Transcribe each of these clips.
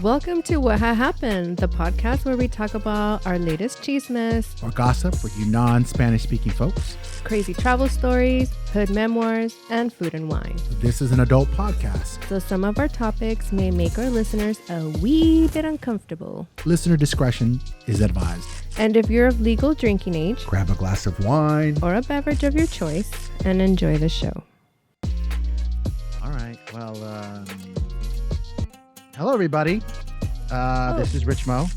Welcome to Whahahappen, the podcast where we talk about our latest chismes, or gossip with you non-Spanish speaking folks. crazy travel stories, hood memoirs, and food and wine. This is an adult podcast. So some of our topics may make our listeners a wee bit uncomfortable. Listener discretion is advised. And if you're of legal drinking age, Grab a glass of wine. or a beverage of your choice, and enjoy the show. All right. Well, hello, everybody. This is Richmo.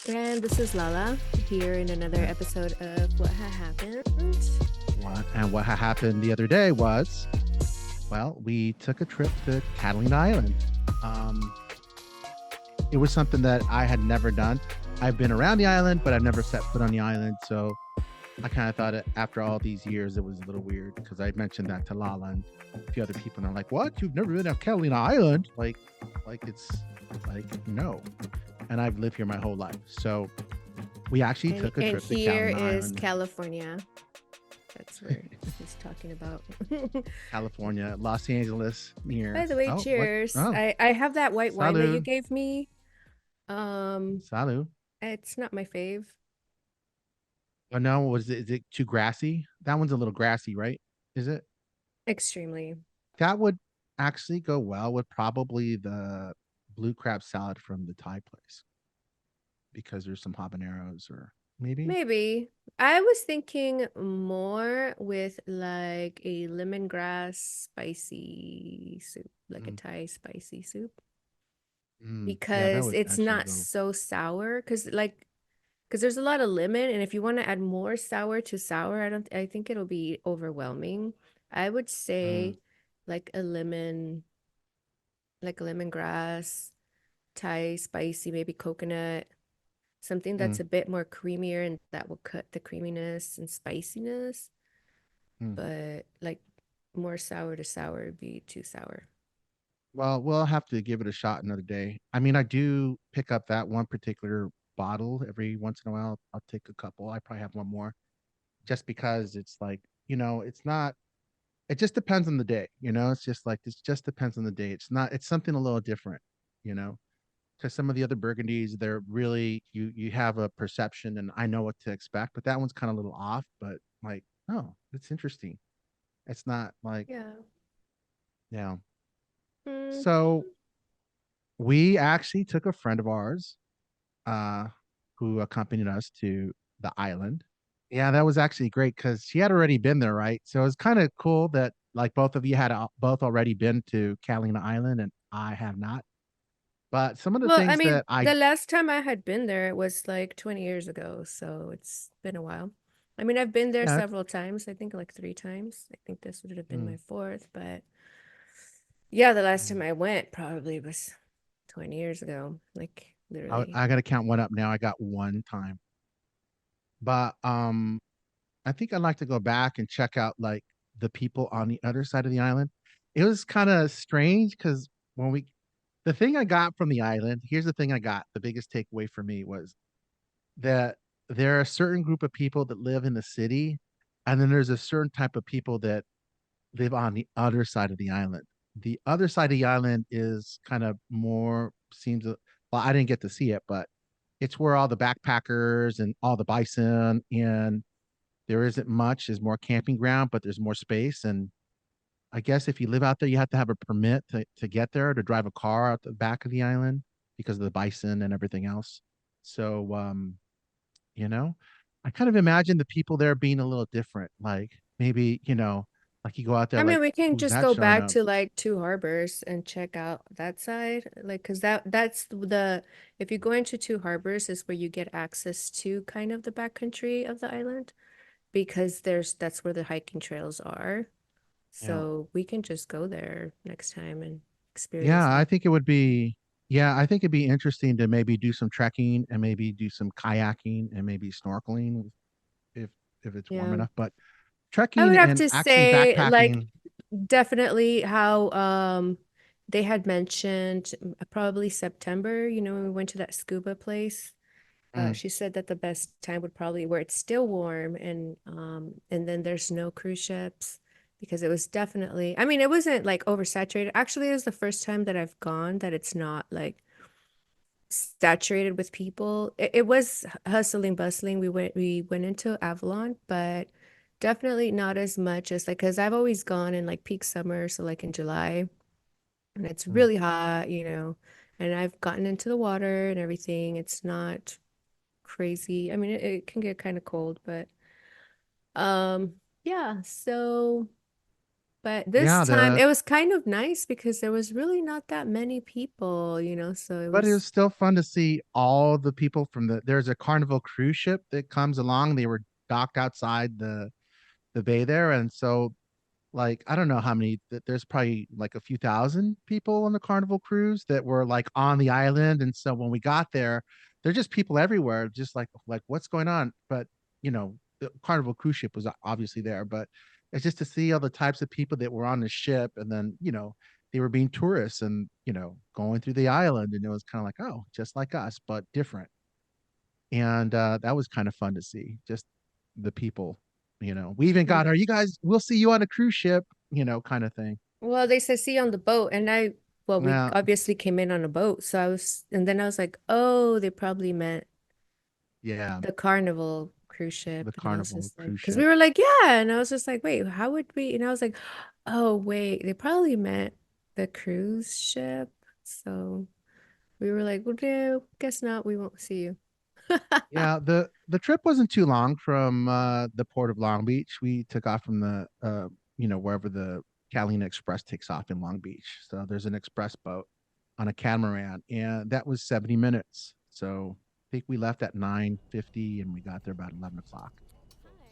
And this is Lala, here in another episode of What Happened. And what happened the other day was, well, we took a trip to Catalina Island. It was something that I had never done. I've been around the island, but I've never set foot on the island. So I kind of thought after all these years, it was a little weird because I mentioned that to Lala and a few other people. And they're like, what? You've never been to Catalina Island? Like it's like, no. And I've lived here my whole life. So we actually took a trip to Catalina Island. And here is California. That's where he's talking about. California, Los Angeles, near. By the way, cheers. I have that white wine that you gave me. Salud. It's not my fave. Oh no, is it too grassy? That one's a little grassy, right? Is it? Extremely. That would actually go well with probably the blue crab salad from the Thai place. Because there's some habaneros or maybe. I was thinking more with like a lemongrass spicy soup, like a Thai spicy soup. Because it's not so sour. Because there's a lot of lemon, and if you want to add more sour to sour, I think it'll be overwhelming. I would say like a lemongrass, Thai spicy, maybe coconut, something that's a bit more creamier and that will cut the creaminess and spiciness. But like more sour to sour would be too sour. Well, we'll have to give it a shot another day. I mean, I do pick up that one particular bottle every once in a while. I'll take a couple. I probably have one more just because it's like, it's not, it just depends on the day, it's just like, it just depends on the day. It's something a little different, because some of the other Burgundies, they're really, you have a perception and I know what to expect, but that one's kind of a little off, but like, oh, it's interesting. It's not like, yeah. So we actually took a friend of ours who accompanied us to the island. Yeah, that was actually great because she had already been there, right? So it was kind of cool that like both of you had both already been to Catalina Island and I have not. But some of the things that the last time I had been there, it was like 20 years ago. So it's been a while. I mean, I've been there several times. I think like 3 times. I think this would have been my 4th, but yeah, the last time I went probably was 20 years ago. Like literally. I got to count one up now. I got one time. But I think I'd like to go back and check out like the people on the other side of the island. It was kind of strange because the thing I got from the island, here's the thing I got. The biggest takeaway for me was that there are a certain group of people that live in the city, and then there's a certain type of people that live on the other side of the island. The other side of the island is kind of more well, I didn't get to see it, but it's where all the backpackers and all the bison, and there isn't much. There's more camping ground, but there's more space. And I guess if you live out there, you have to have a permit to get there, to drive a car out the back of the island because of the bison and everything else. So, I kind of imagine the people there being a little different. Like maybe, like you go out there. I mean, like, we can who's just that go showing back up? to like Two Harbors and check out that side. Like, because that's if you go into Two Harbors is where you get access to kind of the backcountry of the island, because that's where the hiking trails are. Yeah. So we can just go there next time and experience Yeah, that. I think it'd be interesting to maybe do some trekking and maybe do some kayaking and maybe snorkeling if it's warm Yeah. enough. But I trekking would have and to actually say, like, backpacking. definitely how they had mentioned probably September, when we went to that scuba place. She said that the best time would probably where it's still warm and then there's no cruise ships, because it was definitely, I mean, it wasn't like oversaturated. Actually, it was the first time that I've gone that it's not like saturated with people. It was hustling, bustling. We went into Avalon, but definitely not as much as like because I've always gone in like peak summer, so like in July, and it's Mm. really hot, and I've gotten into the water and everything. It's not crazy. I mean, it can get kind of cold, but yeah, so but this Yeah, time the it was kind of nice because there was really not that many people, so it but it was was still fun to see all the people from there's a Carnival cruise ship that comes along. They were docked outside the bay there, and so like I don't know how many there's probably like a few thousand people on the Carnival cruise that were like on the island. And so when we got there, there's just people everywhere, just like what's going on. But the Carnival cruise ship was obviously there, but it's just to see all the types of people that were on the ship. And then they were being tourists and going through the island, and it was kind of like, oh, just like us but different. And that was kind of fun to see, just the people. We even got her, you guys, we'll see you on a cruise ship, kind of thing. well, they said see you on the boat, and well, we Yeah, obviously came in on a boat, and then I was like, oh, they probably meant yeah, the Carnival cruise the ship, and I was Carnival just like, cruise because we ship. were like, yeah, and I was just like, wait, how would we? And I was like, oh, wait, they probably meant the cruise ship, so we were like, well, no, guess not, we won't see you. Yeah, the trip wasn't too long from the port of Long Beach. We took off from the wherever the Catalina Express takes off in Long Beach. So there's an express boat on a catamaran, and that was 70 minutes. So I think we left at 9:50 and we got there about 11 o'clock.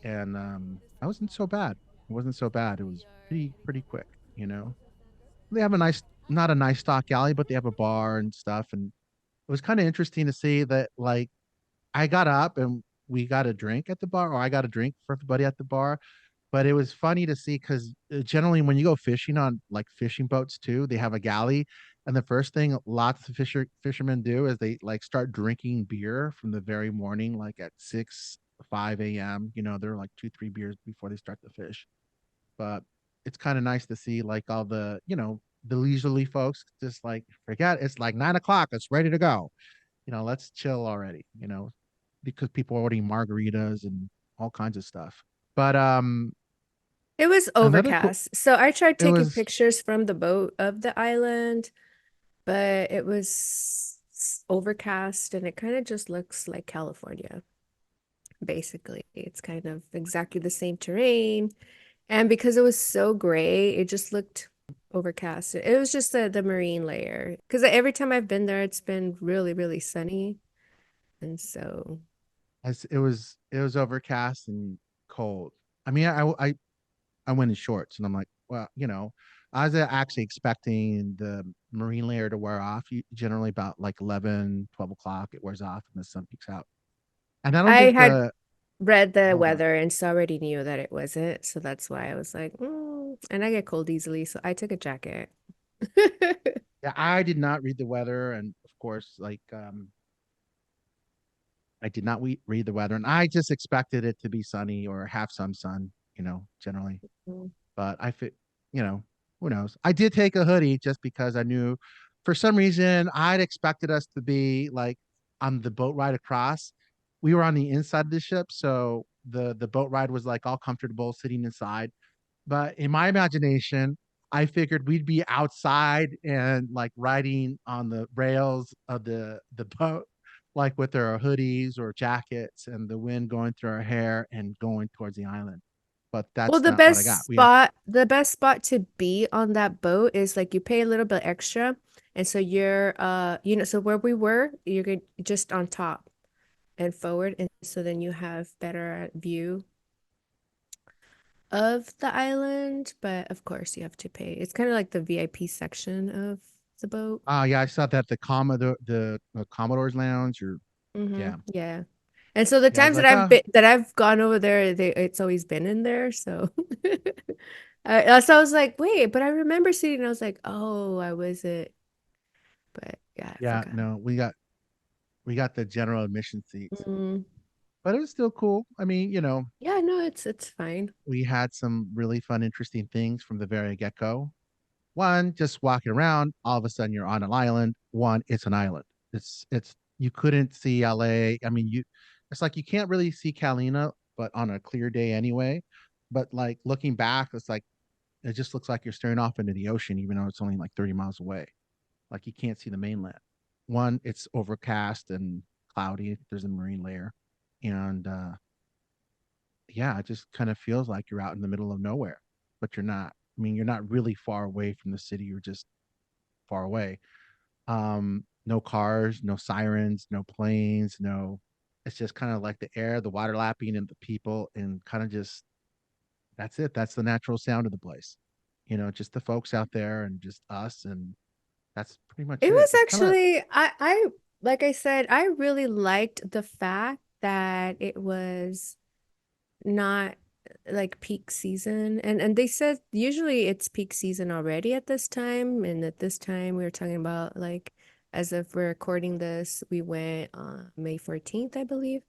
And that wasn't so bad. It wasn't so bad. It was pretty quick. They have a nice, not a nice stock alley, but they have a bar and stuff. And it was kind of interesting to see that, like, I got up and we got a drink at the bar, or I got a drink for everybody at the bar. But it was funny to see because generally when you go fishing on like fishing boats too, they have a galley. And the first thing lots of fishermen do is they like start drinking beer from the very morning, like at 6, 5 a.m. They're like 2, 3 beers before they start to fish. But it's kind of nice to see like all the leisurely folks just like forget it's like 9 o'clock, it's ready to go. Let's chill already, because people are ordering margaritas and all kinds of stuff. But It was another cool overcast, so I tried it taking was pictures from the boat of the island, but it was overcast and it kind of just looks like California, basically. It's kind of exactly the same terrain. And because it was so gray, it just looked overcast. It was just the marine layer. Because every time I've been there, it's been really, really sunny. And so it was overcast and cold. I mean, I went in shorts and I'm like, well, I was actually expecting the marine layer to wear off. Generally about like 11, 12 o'clock, it wears off and the sun peeks out. And I don't I think had the read the oh, God. weather and so already knew that it wasn't. So that's why I was like, and I get cold easily. So I took a jacket. Yeah, I did not read the weather. And of course, like, I did not read the weather, and I just expected it to be sunny or have some sun, generally. Mm. But who knows? I did take a hoodie just because I knew for some reason I'd expected us to be like on the boat ride across. We were on the inside of the ship, so the boat ride was like all comfortable sitting inside. But in my imagination, I figured we'd be outside and like riding on the rails of the boat, like with our hoodies or jackets and the wind going through our hair and going towards the island. But Well, that's not what I got. We had the best spot to be on that boat is like you pay a little bit extra. And so so where we were, just on top and forward. And so then you have better view of the island. But of course, you have to pay. It's kind of like the VIP section of the boat. yeah, I saw that the Commodore's Lounge or yeah. Yeah. And so the Yeah, I was times that like, I've been that I've gone over there, it's always been in there. So so I was like, wait, but I remember seeing, and I was like, oh, I wasn't, but yeah, I yeah, forgot. no, we got the general admission seats. Mm, But it was still cool. I mean, yeah, no, it's fine. we had some really fun, interesting things from the very get-go. One, just walking around, all of a sudden you're on an island. One, it's an island. It's you couldn't see LA. I mean, you it's like you can't really see Catalina, but on a clear day anyway. But like looking back, it's like it just looks like you're staring off into the ocean, even though it's only like 30 miles away. Like you can't see the mainland. One, it's overcast and cloudy. There's a marine layer, and yeah, it just kind of feels like you're out in the middle of nowhere, but you're not. I mean, you're not really far away from the city. You're just far away. No cars, no sirens, no planes, no. It's just kind of like the air, the water lapping, and the people, and kind of just that's it. That's the natural sound of the place. Just the folks out there and just us, and that's pretty much It it. was It's kind of actually like I said, I really liked the fact that it was not like peak season, and they said usually it's peak season already at this time, and at this time we were talking about like as if we're recording this, we went on May 14th, I believe.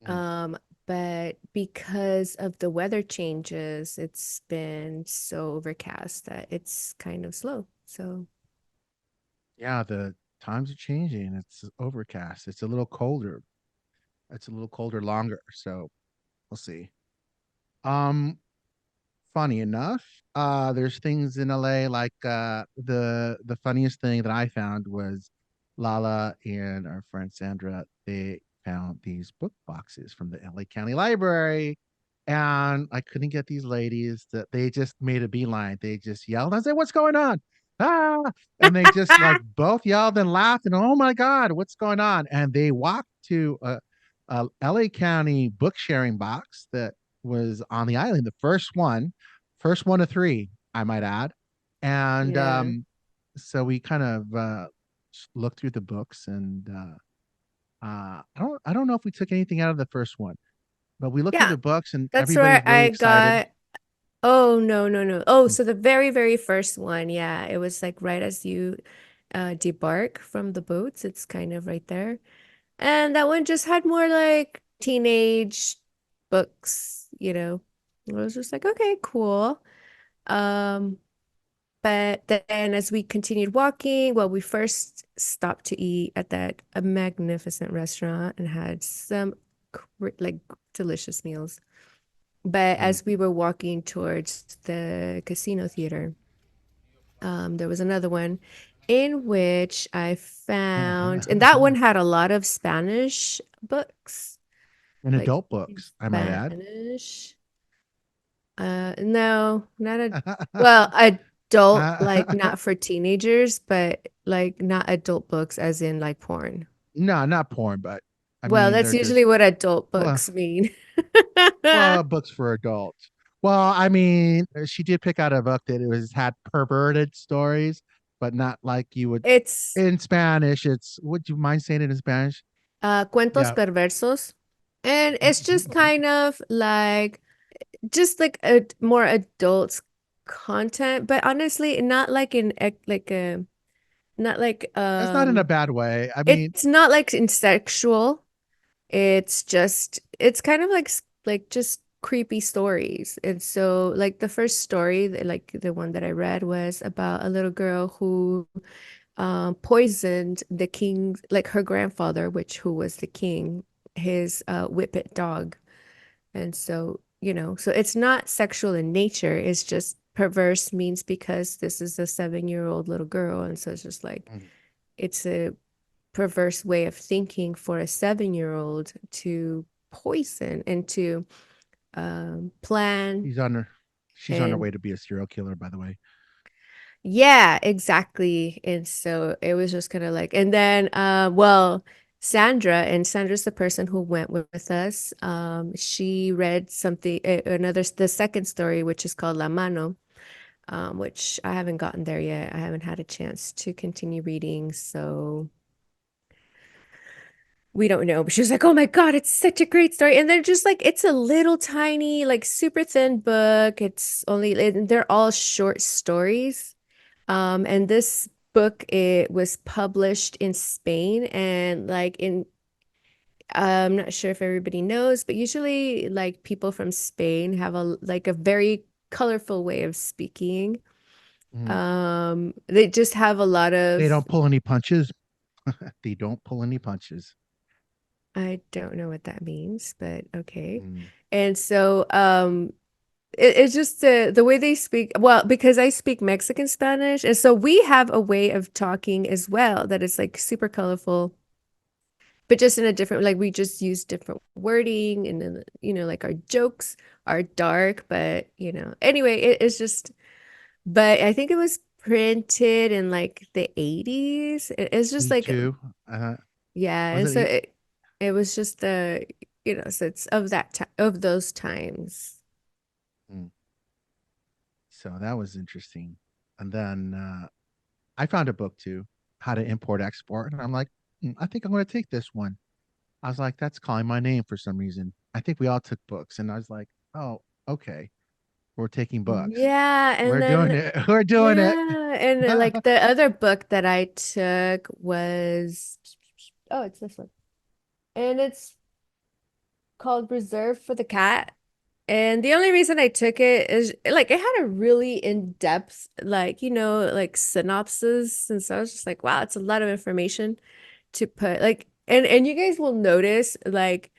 mm, Um, but because of the weather changes, it's been so overcast that it's kind of slow. So yeah. The times are changing. It's overcast. It's a little colder. It's a little colder longer. So we'll see. Um, Funny enough, there's things in LA like the funniest thing that I found was Lala and our friend Sandra. They found these book boxes from the LA County Library, and I couldn't get these ladies that they just made a beeline. They just yelled. I said, "What's going on?" Ah, and they just like both yelled and laughed and oh my God, what's going on? And they walked to a LA County book sharing box that was on the island, the first one of three, I might add. And yeah. so we kind of looked through the books, and I don't know if we took anything out of the first one, but we looked through Yeah, the books, and that's where everybody's really I excited. got. Oh, no, no, no. Oh, Mm, so the very, very first one, yeah, it was like right as you debark from the boats, it's kind of right there. And that one just had more like teenage books, you know. I was just like, okay, cool. Um, but then as we continued walking, well, we first stopped to eat at that a magnificent restaurant and had some like delicious meals. But mm. as we were walking towards the casino theater, there was another one in which I found, and that one had a lot of Spanish books, And like adult in books, I might add. Spanish. No, not a, well, adult, like not for teenagers, but like not adult books as in like porn. No, not porn, but I Well, mean that's they're just usually what adult well, books mean. books for adults. Well, I mean, she did pick out a book that it was had perverted stories, but not like you would It's in Spanish. It's would you mind saying it in Spanish? Cuentos Yeah. Perversos. And it's just kind of like just like a more adult content, but honestly, not like in like a not like It's not in a bad way. I mean, it's not like in sexual. It's just it's kind of like like just creepy stories. And so like the first story, like the one that I read was about a little girl who poisoned the king, like her grandfather, which who was the king, his whippet dog. And so, so it's not sexual in nature. It's just perverse means because this is a 7-year-old little girl. And so it's just like, mm, it's a perverse way of thinking for a 7-year-old to poison and to plan she's on her she's on her and way to be a serial killer, by the way. yeah, exactly. And so it was just kind of like, and then, well, Sandra's the person who went with us. She read something, another, the second story, which is called La Mano, which I haven't gotten there yet. I haven't had a chance to continue reading, so we don't know. But she was like, "Oh my God, it's such a great story!" And they're just like, it's a little tiny, like super thin book. It's only, and they're all short stories. And this book, it was published in Spain and like in, I'm not sure if everybody knows, but usually like people from Spain have a like a very colorful way of speaking. Mm. They just have a lot They of, don't pull any punches. They don't pull any punches. I don't know what that means, but okay. Mm. And so it's just the way they speak. Well, because I speak Mexican Spanish, and so we have a way of talking as well that is like super colorful, but just in a different, like we just use different wording, and then like our jokes are dark, but anyway, it's just. But I think it was printed in like the 80s. It's just Me like, too. yeah, Was and it? so it was just so it's of that time, of those times. Mm. So that was interesting. And then I found a book too, how to import export, and I'm like, I think I'm going to take this one. I was like, that's calling my name for some reason. I think we all took books, and I was like, oh, okay, we're taking books. Yeah, and We're doing then it. We're doing it. yeah, and like the other book that I took was, oh, it's this one. And it's called Reserved for the Cat. And the only reason I took it is like it had a really in-depth like, like synopsis. And so I was just like, wow, it's a lot of information to put like and you guys will notice like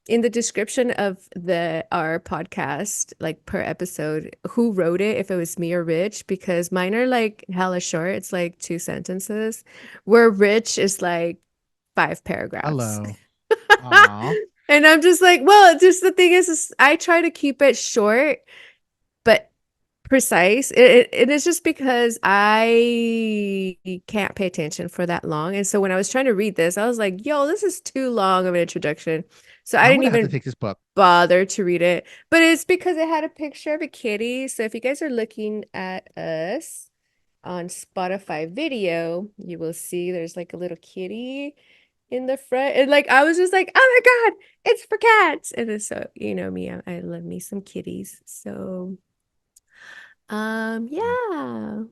in the description of the our podcast, like per episode, who wrote it, if it was me or Rich, because mine are like hella short. It's like 2 sentences, where Rich is like 5 paragraphs. Hello. Aw. And I'm just like, well, just the thing is I try to keep it short, but precise. It is just because I can't pay attention for that long. And so when I was trying to read this, I was like, yo, this is too long of an introduction. So I I'm didn't gonna have to even take this book. bother to read it. But it's because it had a picture of a kitty. So if you guys are looking at us on Spotify video, you will see there's like a little kitty in the front. And like I was just like, oh my God, it's for cats. And then so you know me, I love me some kitties. So Mm. yeah.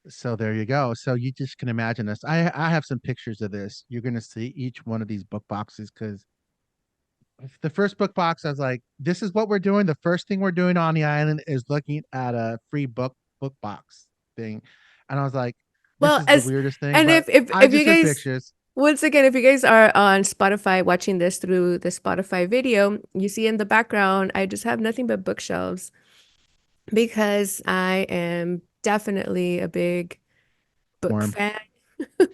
So there you go. So you just can imagine this. I have some pictures of this. You're gonna see each one of these book boxes because the first book box, I was like, this is what we're doing. The first thing we're doing on the island is looking at a free book box thing. And I was like, this Well, is the as weirdest thing, and but I if you just took guys pictures. once again, if you guys are on Spotify watching this through the Spotify video, you see in the background, I just have nothing but bookshelves because I am definitely a big book Worm. fan,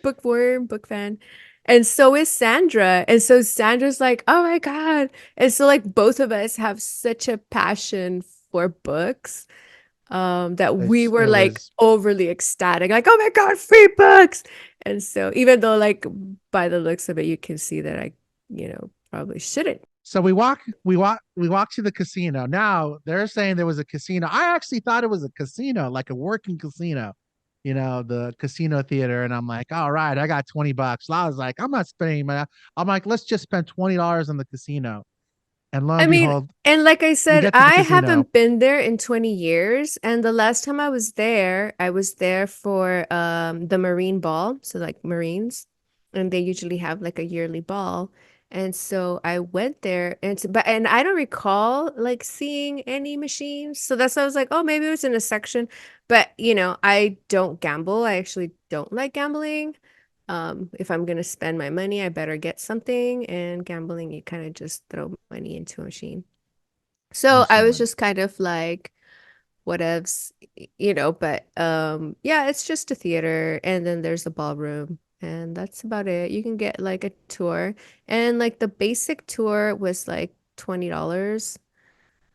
bookworm, book fan. And so is Sandra. And so Sandra's like, oh my God. And so like both of us have such a passion for books that we were It like was overly ecstatic, like, oh my God, free books. And so even though like by the looks of it, you can see that I, probably shouldn't. so we walk to the casino. Now they're saying there was a casino. I actually thought it was a casino, like a working casino, the casino theater. And I'm like, all right, I got $20. I was like, I'm not spending my I'm like, let's just spend $20 on the casino. And lo I and mean, behold, and like I we said, get to the I casino. haven't been there in 20 years. And the last time I was there for the Marine Ball. So like Marines. And they usually have like a yearly ball. And so I went there and I don't recall like seeing any machines. So that's why I was like, oh, maybe it was in a section. But I don't gamble. I actually don't like gambling. If I'm gonna spend my money, I better get something. And gambling, you kind of just throw money into a machine. I'm So I was similar. just kind of like, whatevs, but yeah, it's just a theater and then there's a ballroom and that's about it. You can get like a tour and like the basic tour was like $20,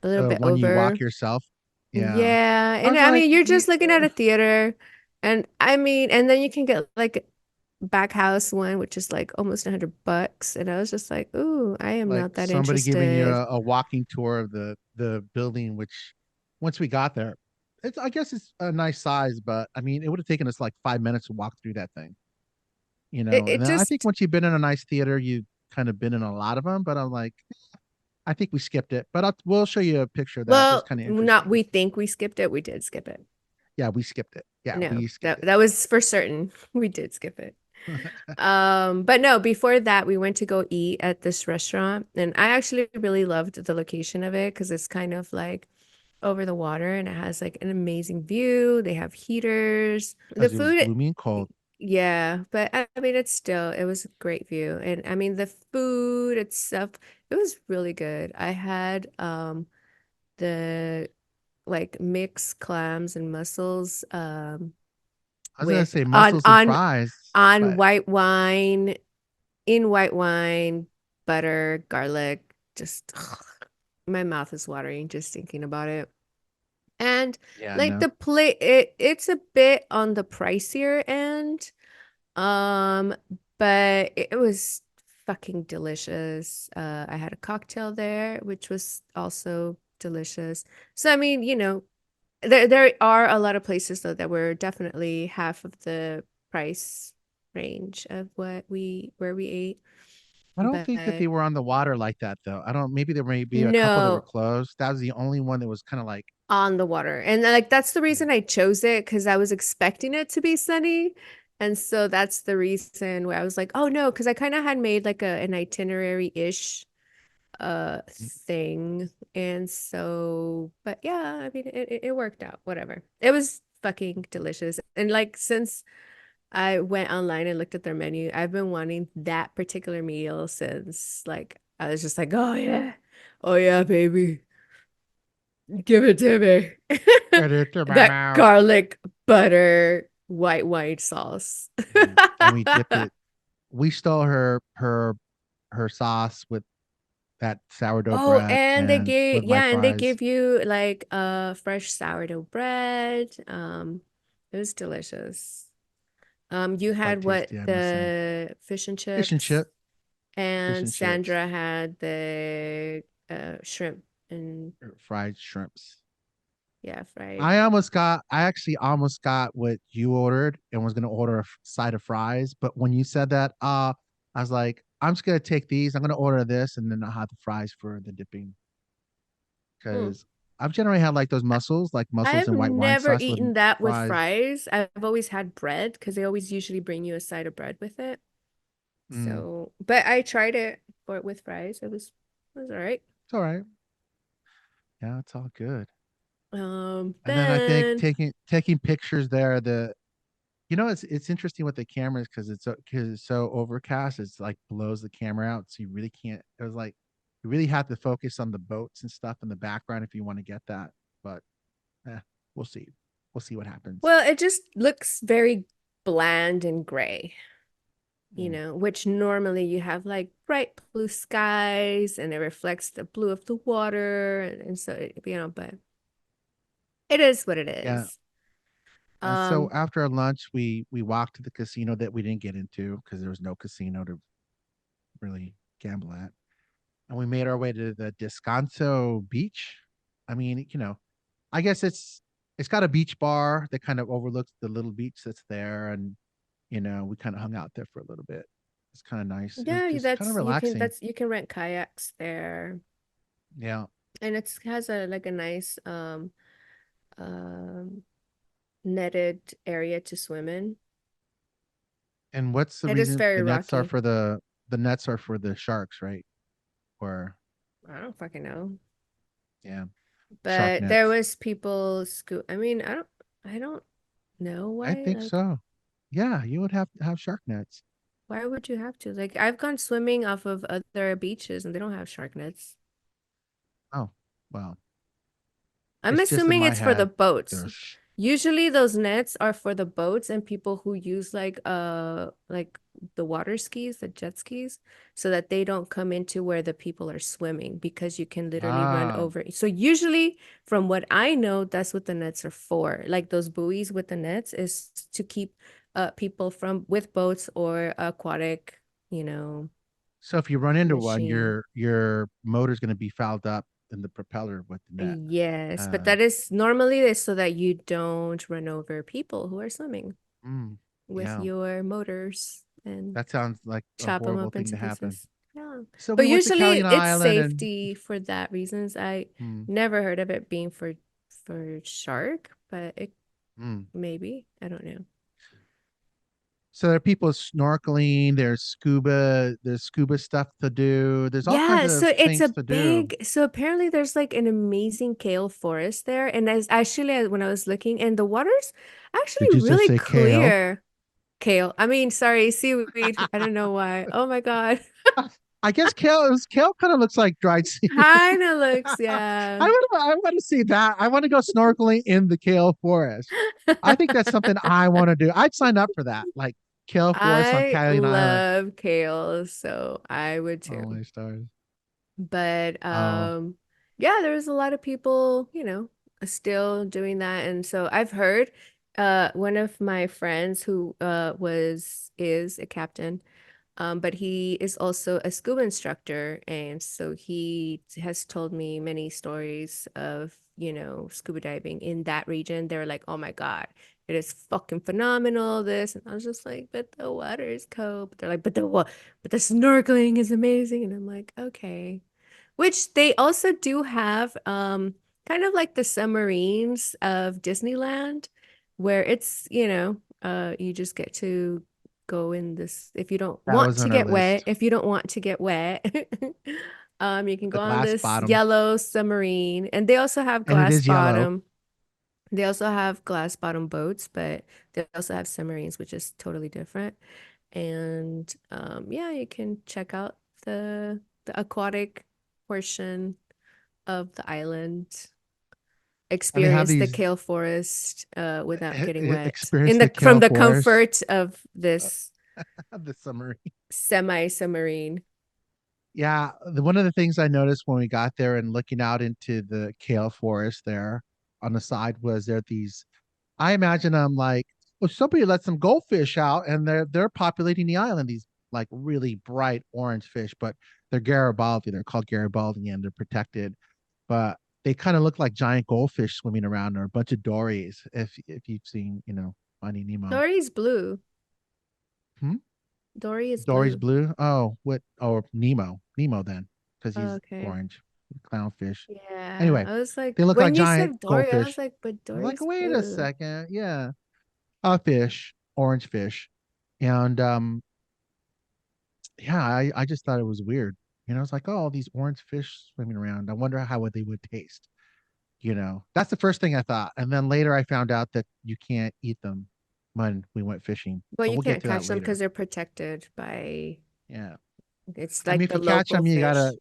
a little bit When you walk over. yourself, yeah. Yeah, I and was I like, mean, you're just looking at a theater, and I mean, and then you can get like back house one, which is like almost $100. And I was just like, ooh, I am like not that somebody giving you interested. a walking tour of the building, which once we got there, I guess it's a nice size, but I mean, it would have taken us like 5 minutes to walk through that thing. It, And it then I think just, once you've been in a nice theater, you've kind of been in a lot of them. But I'm like, I think we skipped it. But we'll show you a picture of that. It's well, kind of not interesting. we think we skipped it. We did skip it. Yeah, we skipped it. Yeah, No, we skipped that was for certain. We did skip it. it. But no, before that, we went to go eat at this restaurant, and I actually really loved the location of it because it's kind of like over the water and it has like an amazing view. They have heaters. The Because it was food, gloomy and cold. Yeah, but I mean, it was a great view. And I mean, the food itself, it was really good. I had the like mixed clams and mussels I was gonna with say mussels and fries, on but white wine, in white wine, butter, garlic, just my mouth is watering just thinking about it. And yeah, like no. the plate, it's a bit on the pricier end. Um, but it was fucking delicious. I had a cocktail there, which was also delicious. So I mean, there are a lot of places though that were definitely half of the price range of where we ate. I don't think that But they were on the water like that though. I don't. Maybe there may be a couple that were no, closed. That was the only one that was kind of like, on the water. And like that's the yeah. reason I chose it because I was expecting it to be sunny. And so that's the reason where I was like, oh no, because I kind of had made like an itinerary-ish Mm. thing. And so, but yeah, I mean it worked out, whatever. It was fucking delicious. And like since I went online and looked at their menu, I've been wanting that particular meal since like I was just like, oh yeah. Oh yeah, baby. Give it to me. Put it through my That mouth. garlic butter white wine sauce. And we dipped it. We stole her sauce with that sourdough Oh, bread and they and gave with my yeah, and they fries. give you like fresh sourdough bread. It was delicious. You Quite had what tasty, I must say. the fish and Fish and chips, chip, fish and and chips, Sandra had the shrimp and or fried shrimps. yeah, fried. I actually almost got what you ordered and was gonna order a side of fries. But when you said that, I was like, I'm just gonna take these. I'm gonna order this, and then I'll have the fries for the dipping Mm. because I've generally had like those mussels, like mussels I've and white wine never sauce with eaten that with fries. fries. I've always had bread because they always usually bring you a side of bread with it. Mm, So, but I tried it for with fries. It was all right. it's all right. Yeah, it's all good. And then I think Then taking pictures there, it's interesting with the cameras because it's so overcast. It's like blows the camera out, so you really can't. It was like you really have to focus on the boats and stuff in the background if you want to get that. But eh, we'll see. We'll see what happens. well, it just looks very bland and gray, Mm. which normally you have like bright blue skies and it reflects the blue of the water. And so, but it is what it Yeah. is. And so Um, after our lunch, we walked to the casino that we didn't get into because there was no casino to really gamble at, and we made our way to the Descanso Beach. I mean, I guess it's got a beach bar that kind of overlooks the little beach that's there, and we kind of hung out there for a little bit. It's kind of nice. It was yeah, just kind of relaxing. you can rent kayaks there. Yeah. And it has a like a nice um netted area to swim in. And what's the It is reason very the nets are rocky. for the nets are for the sharks, right? Or I don't fucking know. yeah, shark But there nets. was people I mean, I don't know I why. think Like, so. Yeah, you would have to have shark nets. why would you have to? Like, I've gone swimming off of other beaches and they don't have shark nets. Oh, well, I'm it's just in assuming my it's for the head. boats. There's Usually those nets are for the boats and people who use like the water skis, the jet skis, so that they don't come into where the people are swimming because you can literally run ah. over. So usually from what I know, that's what the nets are for. Like those buoys with the nets is to keep people from with boats or aquatic, you know, So if you run into one, machine. your motor's going to be fouled up in the propeller with the net. Yes, but Uh, that is normally is so that you don't run over people who are swimming mm, with yeah, your motors and that sounds like a chop them horrible up thing into to happen. pieces. Yeah. So we But went to usually Catalina it's Island and safety for that reasons. I mm, never heard of it being for shark, but it mm. maybe. I don't know. So there are people snorkeling, there's scuba stuff to do. There's all kinds Yeah, of so it's a things to do. big, so apparently there's like an amazing kale forest there. And as actually when I was looking, and the water's actually Did you just really say kale? clear. Kale. I mean, sorry, seaweed. I don't know why. Oh my God. I guess kale kind of looks like dried seaweed. Kinda looks, yeah. I want to see that. I want to go snorkeling in the kale forest. I think that's something I want to do. I'd sign up for that. Like kale forest on I Catalina Island. love kale, so I would too. Oh my stars. But Oh, yeah, there's a lot of people, still doing that. And so I've heard one of my friends who is a captain. But he is also a scuba instructor, and so he has told me many stories of, scuba diving in that region. They're like, "Oh my God, it is fucking phenomenal, this." And I was just like, "But the water is cold." But they're like, "But the what? But the snorkeling is amazing." And I'm like, "Okay." Which they also do have, kind of like the submarines of Disneyland, where it's, you just get to go in this if you don't that want was to on our get wet. list. If you don't want to get wet, you can The go on glass this bottom, yellow submarine, and they also have and it glass is yellow. bottom. They also have glass bottom boats, but they also have submarines, which is totally different. And yeah, you can check out the aquatic portion of the island, And they have experience the these kale forest without getting wet experience in the the from kale the forest, comfort of this the summer. semi-submarine. Yeah, one of the things I noticed when we got there and looking out into the kale forest there on the side was there these. I imagine I'm like, well, somebody let some goldfish out and they're populating the island. These like really bright orange fish, but they're Garibaldi. They're called Garibaldi and they're protected. But they kind of look like giant goldfish swimming around or a bunch of dories. If you've seen, Finding Nemo. Dory's blue. Hmm? Dory is Dory's blue. blue. Oh, what? Or Nemo. Nemo then, because Oh, he's okay. orange. Clownfish. Yeah, Anyway, I was like, they look like when you giant said Dory, I was goldfish. like, but I'm like, Dory's wait a blue. second. Yeah. A fish, orange fish. And yeah, I just thought it was weird. It's like, oh, these orange fish swimming around. I wonder how they would taste. That's the first thing I thought. And then later I found out that you can't eat them when we went fishing. Well, But you we'll get can't to that catch them later. because they're protected by, Yeah. it's I mean, like if the you catch local them, you fish. gotta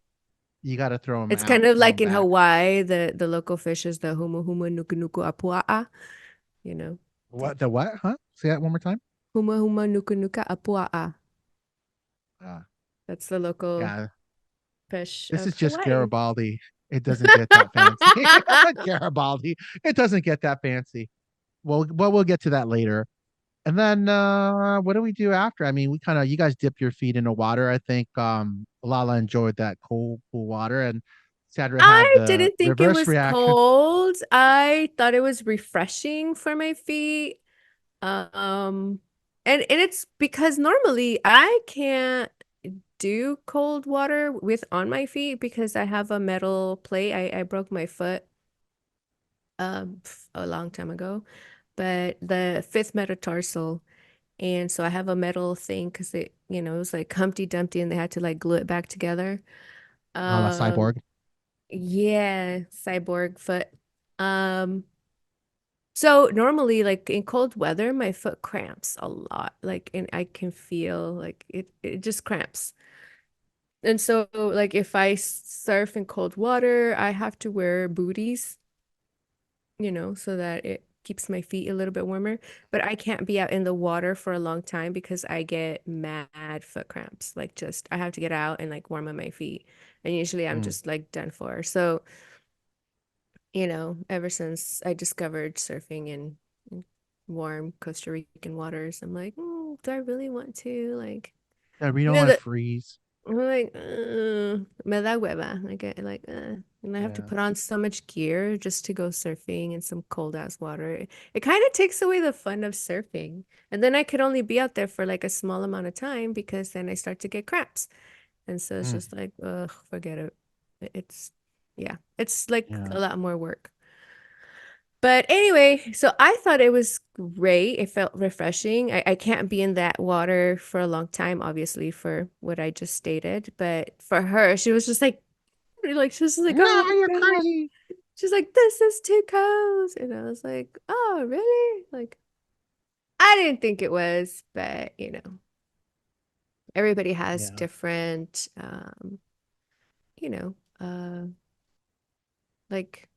you gotta throw them It's out, kind of throw like them in back. Hawaii, the local fish is the humu humu nuku nuku apua'a, you know. What the what? Huh? Say that one more time. Huma huma nuku nuka apua'a. Uh, That's the local yeah, fish this of is just Hawaii. Garibaldi. It doesn't get that fancy. Garibaldi. It doesn't get that fancy. Well, we'll get to that later. And then what do we do after? I mean, we kind of you guys dip your feet in the water. I think Lala enjoyed that cold pool water and Sandra had I the didn't think it reverse was reaction. cold. I thought it was refreshing for my feet. Um, and it's because normally I can't do cold water with on my feet because I have a metal plate. I broke my foot a long time ago, but the fifth metatarsal. And so I have a metal thing because it was like Humpty Dumpty and they had to like glue it back together. Lala Um, cyborg. yeah, cyborg foot. Um, so normally like in cold weather, my foot cramps a lot. Like, and I can feel like it just cramps. And so like if I surf in cold water, I have to wear booties, so that it keeps my feet a little bit warmer. But I can't be out in the water for a long time because I get mad foot cramps. Like just I have to get out and like warm up my feet. And usually I'm Mm. just like done for. So, ever since I discovered surfing in warm Costa Rican waters, I'm like, do I really want to? Like, Yeah, we you don't know, want to the freeze. I'm like, me da hueva. And I have to Yeah. put on so much gear just to go surfing in some cold ass water. It kind of takes away the fun of surfing. And then I could only be out there for like a small amount of time because then I start to get cramps. And so it's Mm. just like, ugh, forget it. It's, yeah, it's like Yeah. a lot more work. But anyway, so I thought it was great. It felt refreshing. I can't be in that water for a long time, obviously, for what I just stated. But for her, she was just like she was just like, No, oh my you're God. crazy. She's like, this is too cold. And I was like, oh, really? Like, I didn't think it was, but everybody has Yeah. different, you know, like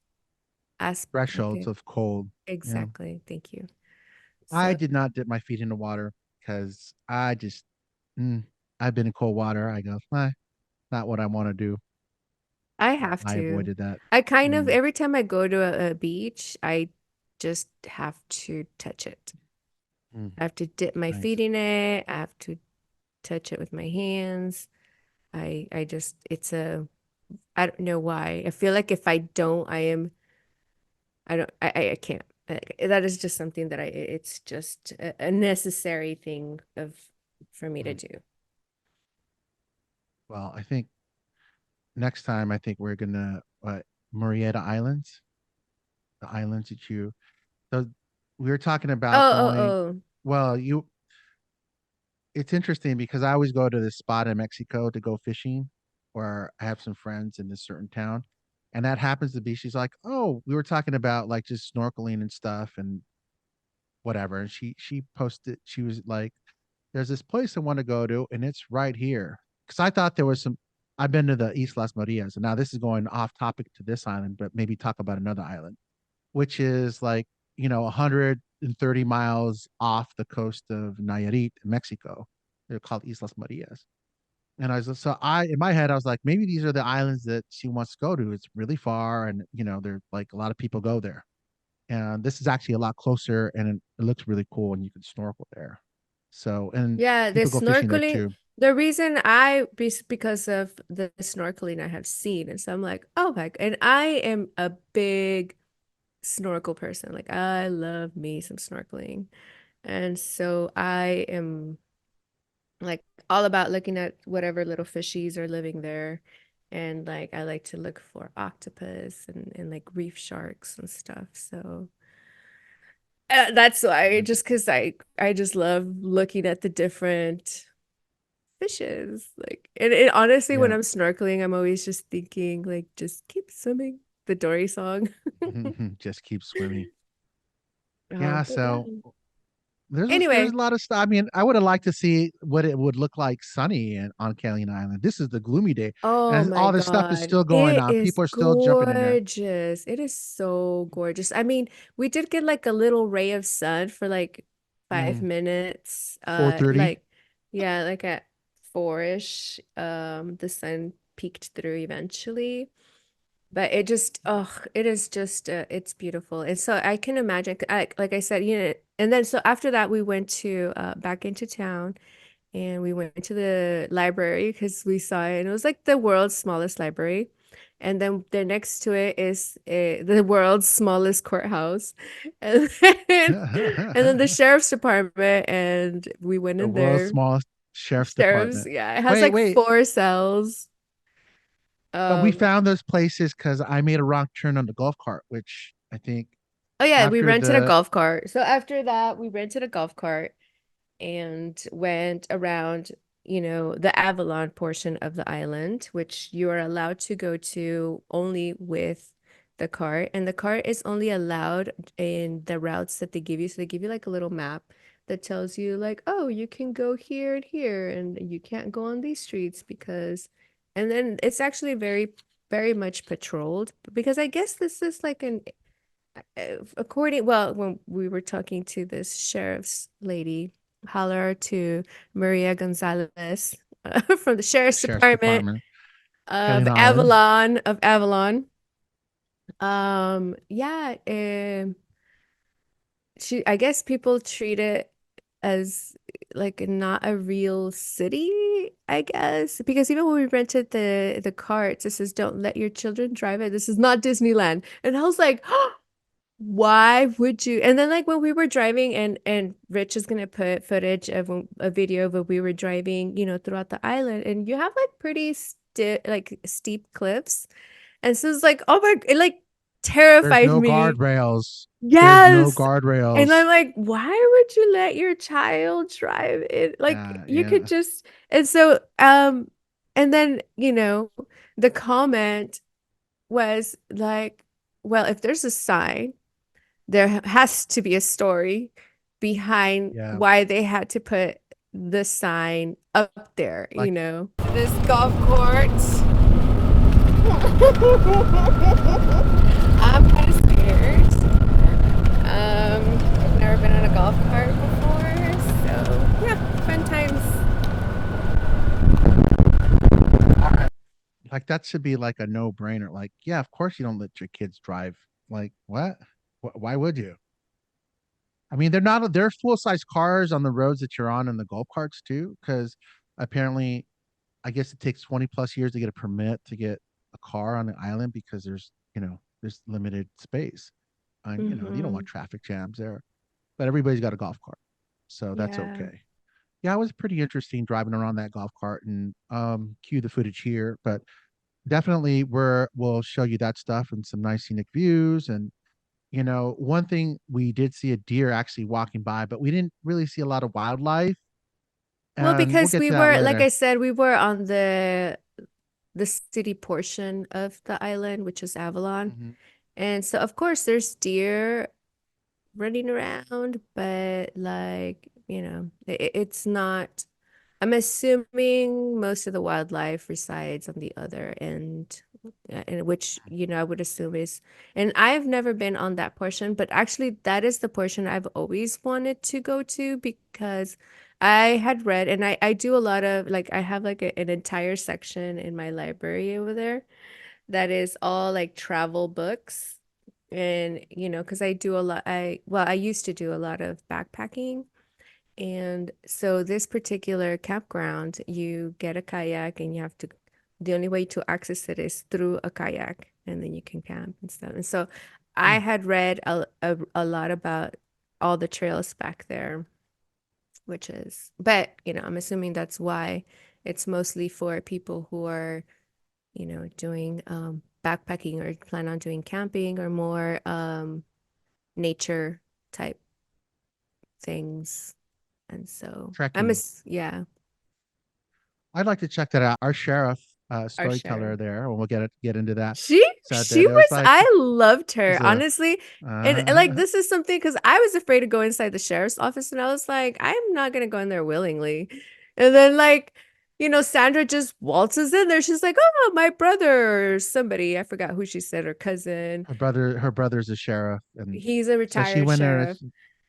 as like Thresholds of cold. Yeah. exactly. Thank you. I So did not dip my feet in the water because I just, mm, I've been in cold water. I go, not what I want to do. I So have I to. avoided that. I kind of Mm, every time I go to a beach, I just have to touch it. mm, I have to dip my feet nice. in it. I have to touch it with my hands. I just it's a I don't know why. I feel like if I don't, I don't I can't. That is just something that it's just a necessary thing of for me to Mm. do. Well, I think next time I think we're gonna Marietta Islands, the islands that you. So we were talking about Oh, oh, going. oh. Well, you. It's interesting because I always go to this spot in Mexico to go fishing, where I have some friends in this certain town, and that happens to be. She's like, "Oh, we were talking about like just snorkeling and stuff and whatever." And she posted. She was like, "There's this place I want to go to, and it's right here." Because I thought there was some. I've been to the Islas Marias, and now this is going off topic to this island, but maybe talk about another island, which is like 130 miles off the coast of Nayarit, Mexico. They're called Islas Marias. And in my head, I was like, maybe these are the islands that she wants to go to. It's really far, and they're like a lot of people go there. And this is actually a lot closer, and it looks really cool, and you can snorkel there. So, and Yeah, the people go fishing there snorkeling. too. The reason because of the snorkeling I have seen, and so I'm like, oh my, and I am a big snorkel person. Like I love me some snorkeling. And so I am like all about looking at whatever little fishies are living there. And like I like to look for octopus and like reef sharks and stuff. So that's why, just because I just love looking at the different fishes. Like and honestly, when Yeah, I'm snorkeling, I'm always just thinking like just keep swimming. The Dory song. just keep swimming. Yeah, But yeah. so there's Anyway, a lot of stuff. I mean, I would have liked to see what it would look like sunny on Catalina Island. This is the gloomy day, oh and my all this stuff is God. still going It on. is People are still jumping in there. gorgeous. It is so gorgeous. I mean, we did get like a little ray of sun for like 5 minutes. 4:30. Yeah, like at 4-ish. The sun peeked through eventually. But it is just it's beautiful. And so I can imagine like I said, and then so after that we went to back into town and we went to the library because we saw it and it was like the world's smallest library. And then there next to it is the world's smallest courthouse. And then, and then the The sheriff's department and we went in world's there. smallest sheriff's Sheriff's, department. yeah, it has Wait, like wait. 4 cells. But we Um found those places because I made a wrong turn on the golf cart, which I think oh yeah, we after rented a the golf cart. So after that, we rented a golf cart and went around, the Avalon portion of the island, which you are allowed to go to only with the cart. And the cart is only allowed in the routes that they give you. So they give you like a little map that tells you, like, oh, you can go here and here, and you can't go on these streets because, and then it's actually very, very much patrolled because I guess this is like well, when we were talking to this sheriff's lady, holler to Maria Gonzalez from the sheriff's sheriff's department department, of Catalina Island. Avalon. Yeah, I guess people treat it as like not a real city, I guess, because even when we rented the carts, it says don't let your children drive it. This is not Disneyland, and I was like. Why would you? And then like when we were driving and Rich is gonna put footage of a video of when we were driving, throughout the island, and you have like pretty steep cliffs. And so it's like, oh my, it like There's terrified no me. guardrails. There's no Yes. And I'm guardrails. like, why would you let your child drive it? Like Yeah, you could yeah. just and so and then, the comment was like, well, if there's a sign there has to be a story. behind Yeah. why they had to put the sign up there, Like This golf court. I'm kind of scared. I've never been on a golf cart before, so yeah, fun times. like that should be like a no-brainer. Like, yeah, of course you don't let your kids drive. Like, what? Why would you? I mean, they're full-size cars on the roads that you're on in the golf carts too, because apparently I guess it takes 20 plus years to get a permit to get a car on the island because there's limited space. And you don't want Mm-hmm. traffic jams there. But everybody's got a golf cart. So that's Yeah. okay. Yeah, it was pretty interesting driving around that golf cart and cue the footage here, but definitely we'll show you that stuff and some nice scenic views. And one thing, we did see a deer actually walking by, but we didn't really see a lot of wildlife, Well, and we'll because get we to that were, like later. I said, we were on the city portion of the island, which is Avalon. Hmm. And so of course there's deer running around, but like, it's not, I'm assuming most of the wildlife resides on the other end, and which, I would assume is, and I've never been on that portion, but actually that is the portion I've always wanted to go to because I had read, and I do a lot of like, I have like an entire section in my library over there that is all like travel books. And, because I do a lot, I used to do a lot of backpacking. And so this particular campground, you get a kayak and the only way to access it is through a kayak, and then you can camp and stuff. And so I had read a lot about all the trails back there, but, I'm assuming that's why it's mostly for people who are, doing backpacking or plan on doing camping or more nature type things. And so Trekking. yeah, I'd like to check that out. Our sheriff, our storyteller sheriff. there, and we'll get into that. She Said she that it was was like I loved her, it's a honestly. And like uh, this is something because I was afraid to go inside the sheriff's office and I was like, I'm not gonna go in there willingly. And then like, Sandra just waltzes in there. She's like, oh, my brother or somebody. I forgot who she said, her cousin. her brother's a sheriff, and He's a so she retired went there. sheriff.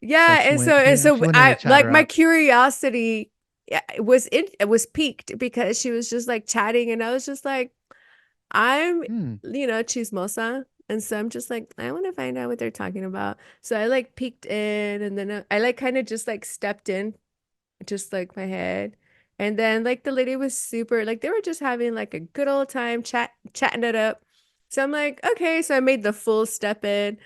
Yeah, and so and She so went there to I chat like her my up. curiosity, yeah, it was piqued because she was just like chatting and I was just like, I'm, Hmm. chismosa. And so I'm just like, I want to find out what they're talking about. So I like peeked in and then I like kind of just like stepped in, just like my head. And then like the lady was super, like they were just having like a good old time chatting it up. So I'm like, okay. So I made the full step in.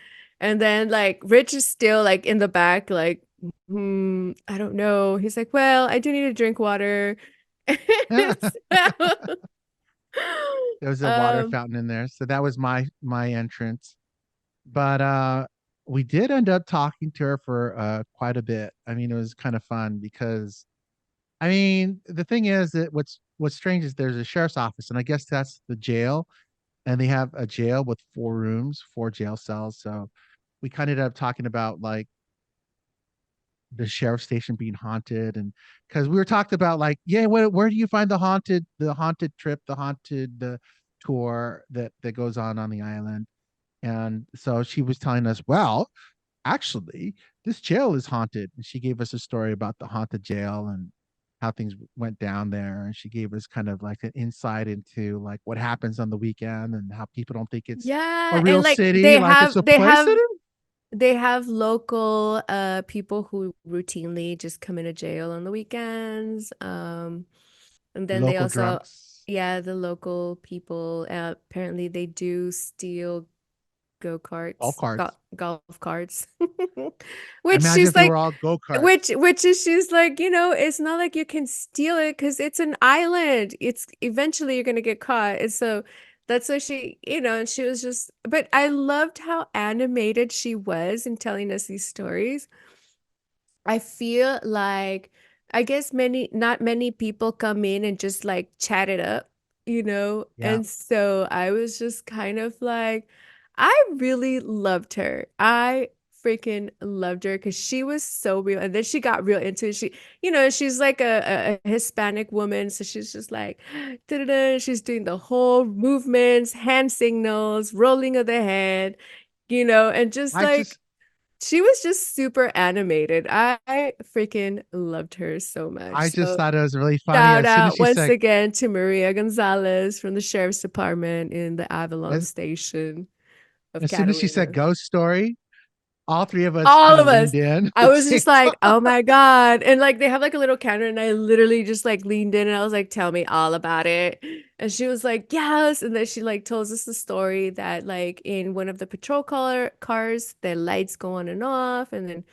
And then like Rich is still like in the back, like, I don't know. He's like, well, I do need to drink water. So, There was a water um, fountain in there, so that was my entrance. But we did end up talking to her for quite a bit. I mean, it was kind of fun because I mean, the thing is that what's strange is there's a sheriff's office, and I guess that's the jail, and they have a jail with 4 rooms, 4 jail cells. So we kind of ended up talking about like the sheriff station being haunted, and because we were talking about like, yeah, where do you find the haunted trip, the tour that goes on the island. And so she was telling us, well, actually, this jail is haunted. And she gave us a story about the haunted jail and how things went down there. And she gave us kind of like an insight into like what happens on the weekend and how people don't think it's a yeah, real and like city, they like it's have a they play city. have they have local people who routinely just come into jail on the weekends. And then they Local also, drunks, yeah, the local people apparently they do steal golf carts. golf carts. Which Imagine she's if they were like, all go which karts. which is she's like, it's not like you can steal it because it's an island. It's eventually you're gonna get caught. And so that's why and she was just, but I loved how animated she was in telling us these stories. I feel like I guess not many people come in and just like chat it up. Yeah. And so I was just kind of like, I really loved her. I freaking loved her because she was so real. And then she got real into it. She's like a Hispanic woman. So she's just like, da-da-da. She's doing the whole movements, hand signals, rolling of the head, and just I like, just she was just super animated. I freaking loved her so much. I just So thought it was really funny. shout As soon as out she once said, again to Maria Gonzalez from the Sheriff's Department in the Avalon as, Station of as soon as she said Catalina. ghost story, all three of us All kind of of us. leaned in at I the was same just like, time. oh my God. And like they have like a little counter, and I literally just like leaned in and I was like, tell me all about it. And she was like, yes. And then she like tells us the story that like in one of the patrol cars, the lights go on and off. And then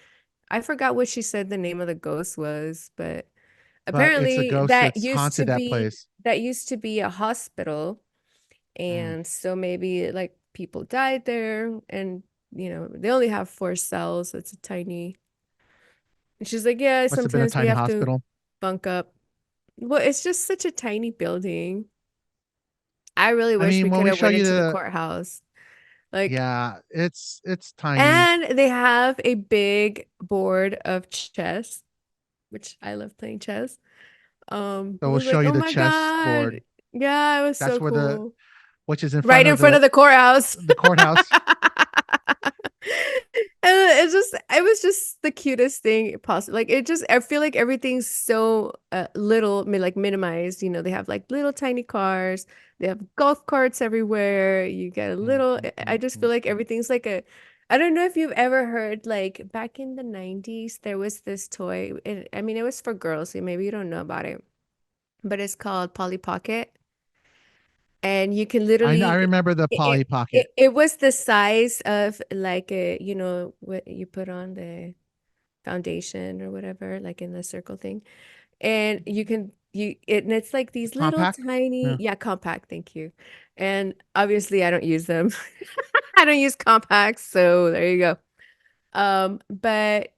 I forgot what she said the name of the ghost was, but But it's a apparently ghost that's haunted that place. that used to be a hospital. Mm. And so maybe like people died there, and they only have 4 cells, so it's a tiny. And she's like, yeah, Must have been a sometimes we tiny have to hospital. bunk up. Well, it's just such a tiny building. I really I wish we mean, when could we have show went you into the the, courthouse. Like, yeah, it's tiny. and they have a big board of chess, which I love playing chess. It So we'll was show like, you oh the my chess God. board. Yeah, it was so That's where cool. which is in Right front in of front of the courthouse. the courthouse. And it was just the cutest thing possible. Like I feel like everything's so little, like minimized. They have like little tiny cars. They have golf carts everywhere. You get a Mm, little. mm, I mm, just feel mm, like mm. everything's like a. I don't know if you've ever heard like back in the 90s, there was this toy. I mean, it was for girls, so maybe you don't know about it, but it's called Polly Pocket. And you can I literally remember the it, Polly it Pocket. it was the size of like what you put on the foundation or whatever, like in the circle thing. And and it's like The these little compact. tiny, Yeah. yeah, compact, thank you. And obviously I don't use them. I don't use compacts, so there you go. But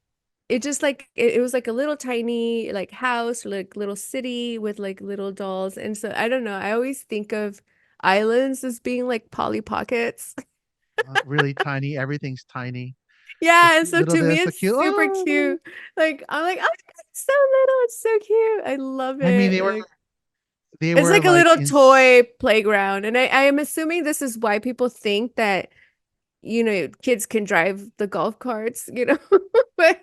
it just like it was like a little tiny like house, or like little city with like little dolls. And so I don't know, I always think of islands as being like Polly Pockets. Really tiny. Everything's tiny. The Yeah, and cute so little to me this, the it's cute. super Oh, cute. Like I'm like, oh my God, it's so little, it's so cute. I love I mean, it. Like they it's were like a like little in. toy playground. And I am assuming this is why people think that, kids can drive the golf carts, But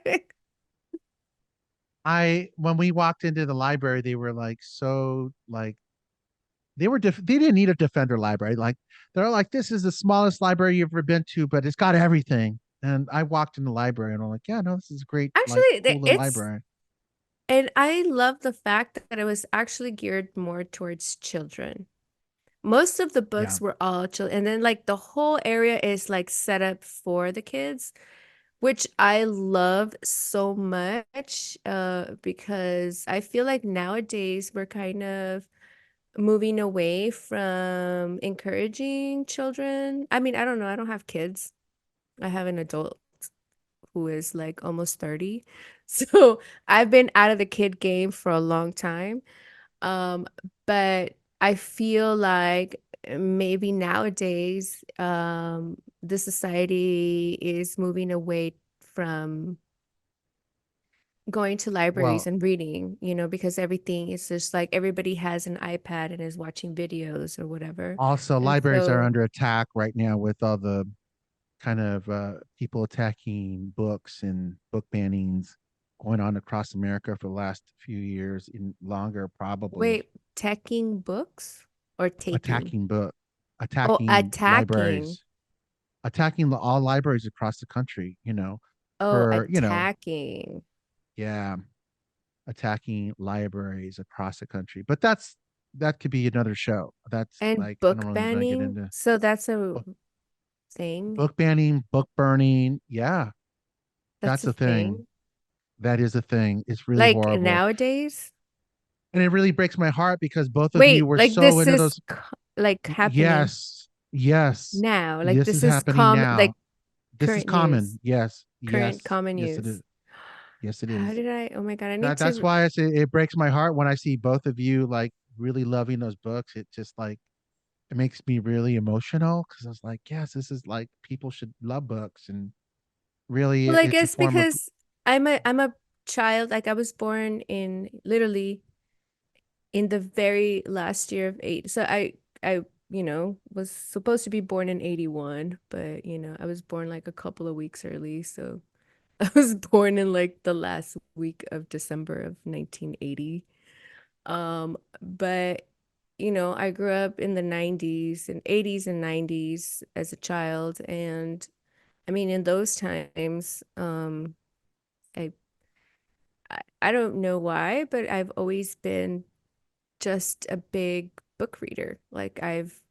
I when we walked into the library, they were like so like they didn't need a Defender library. Like they're like, this is the smallest library you've ever been to, but it's got everything. And I walked in the library and I'm like, yeah, no, this is a great, like actually, cool little library. and I love the fact that it was actually geared more towards children. Most of the Yeah. books were all children, and then like the whole area is like set up for the kids, which I love so much, because I feel like nowadays we're kind of moving away from encouraging children. I mean, I don't know, I don't have kids. I have an adult who is like almost 30. So I've been out of the kid game for a long time. Um, but I feel like maybe nowadays, the society is moving away from going to libraries Well, and reading, because everything is just like everybody has an iPad and is watching videos or whatever. also And libraries are so, under attack right now with all the kind of people attacking books and book bannings going on across America for the last few years, in longer probably. wait, taking books or taking? attacking book Oh, Attacking attacking. libraries, attacking all libraries across the country, Oh, for attacking. yeah, attacking libraries across the country. But that could be another show. That's And like I don't book really want to get banning. into So that's a book, thing. book banning, book burning. Yeah, That's that's a a thing. thing. That is a thing. It's really Like horrible. nowadays. And it really breaks my heart because both of you Wait, were like so this into is those. like happening Yes, yes, now. Like this this is is happening like now. This is current news. common. Yes, Current yes, common yes, it news. is. Yes, it How is. did I? Oh my God, I need That's to. why it breaks my heart when I see both of you like really loving those books. It just like it makes me really emotional because I was like, yes, this is like people should love books and really, Well, I it's a guess form of because I'm a child, like I was born in literally in the very last year of eight. So I was supposed to be born in 81, but I was born like a couple of weeks early, so I was born in like the last week of December of 1980. But I grew up in the 90s and 80s and 90s as a child, and I mean in those times, I I don't know why, but I've always been just a big book reader. Like I've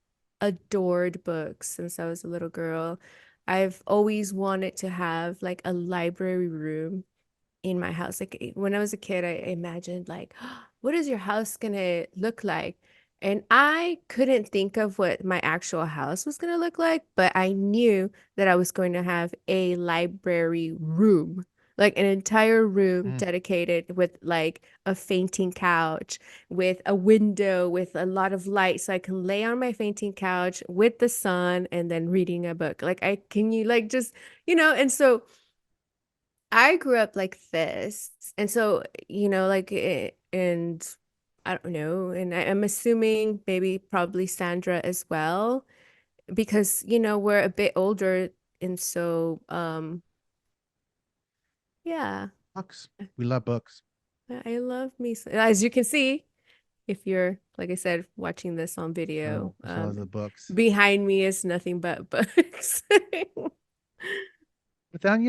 adored books since I was a little girl. I've always wanted to have like a library room in my house. Like when I was a kid, I imagined like, what is your house gonna look like? And I couldn't think of what my actual house was gonna look like, but I knew that I was going to have a library room, like an entire room mm, dedicated with like a fainting couch, with a window, with a lot of light, so I can lay on my fainting couch with the sun and then reading a book. Like I can you like just, and so I grew up like this. And so, like, and I don't know. And I'm assuming maybe probably Sandra as well, because, we're a bit older. And so, yeah, books. We love books. I love me. As you can see, if you're, like I said, watching this on video, So love the books. behind me is nothing but books. But then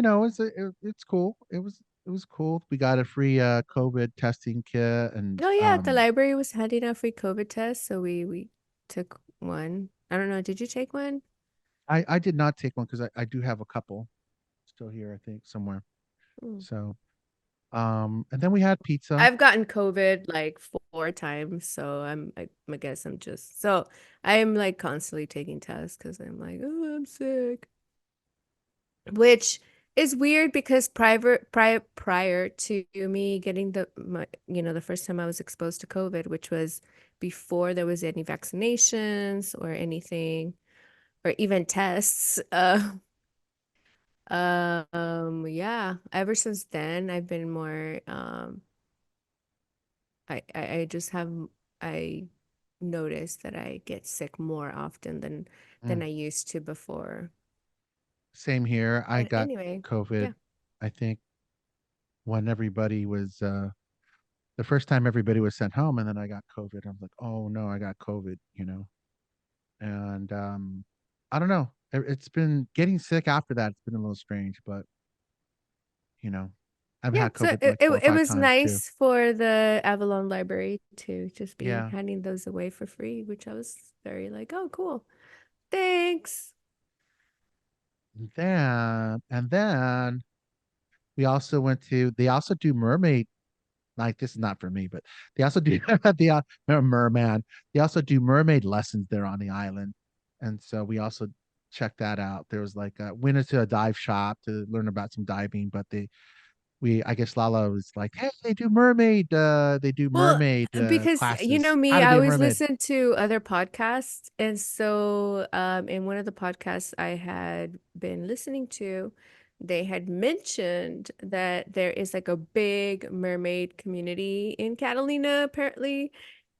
it's cool. It was cool. We got a free COVID testing kit, and Oh yeah, the library was handing out free COVID tests, so we took one. I don't know, did you take one? I did not take one because I do have a couple still here, I think, somewhere. Hmm. So and then we had pizza. I've gotten COVID like 4 times, so I guess I'm just so I am like constantly taking tests because I'm like, oh, I'm sick. Which is weird because prior to me getting the first time I was exposed to COVID, which was before there was any vaccinations or anything or even tests. Yeah, ever since then I've been more I just have I noticed that I get sick more often than Mm, I used to before. same here. I But got anyway, COVID, yeah. I think, when everybody was the first time everybody was sent home, and then I got COVID. I was like, oh no, I got COVID. And I don't know. It's been getting sick after that. It's been a little strange, but you know, I've Yeah, had so COVID like four or it five was times too. nice for the Avalon Library to just be Yeah. handing those away for free, which I was very like, oh, cool. Thanks. And then we also went to. They also do mermaid. Like, this is not for me, but they also do the merman. They also do mermaid lessons there on the island, and so we also checked that out. There was like went into a dive shop to learn about some diving, but I guess Lala was like, hey, they do Well, mermaid because you know classes, how me, to I be a always mermaid. listen to other podcasts. And so in one of the podcasts I had been listening to, they had mentioned that there is like a big mermaid community in Catalina, apparently.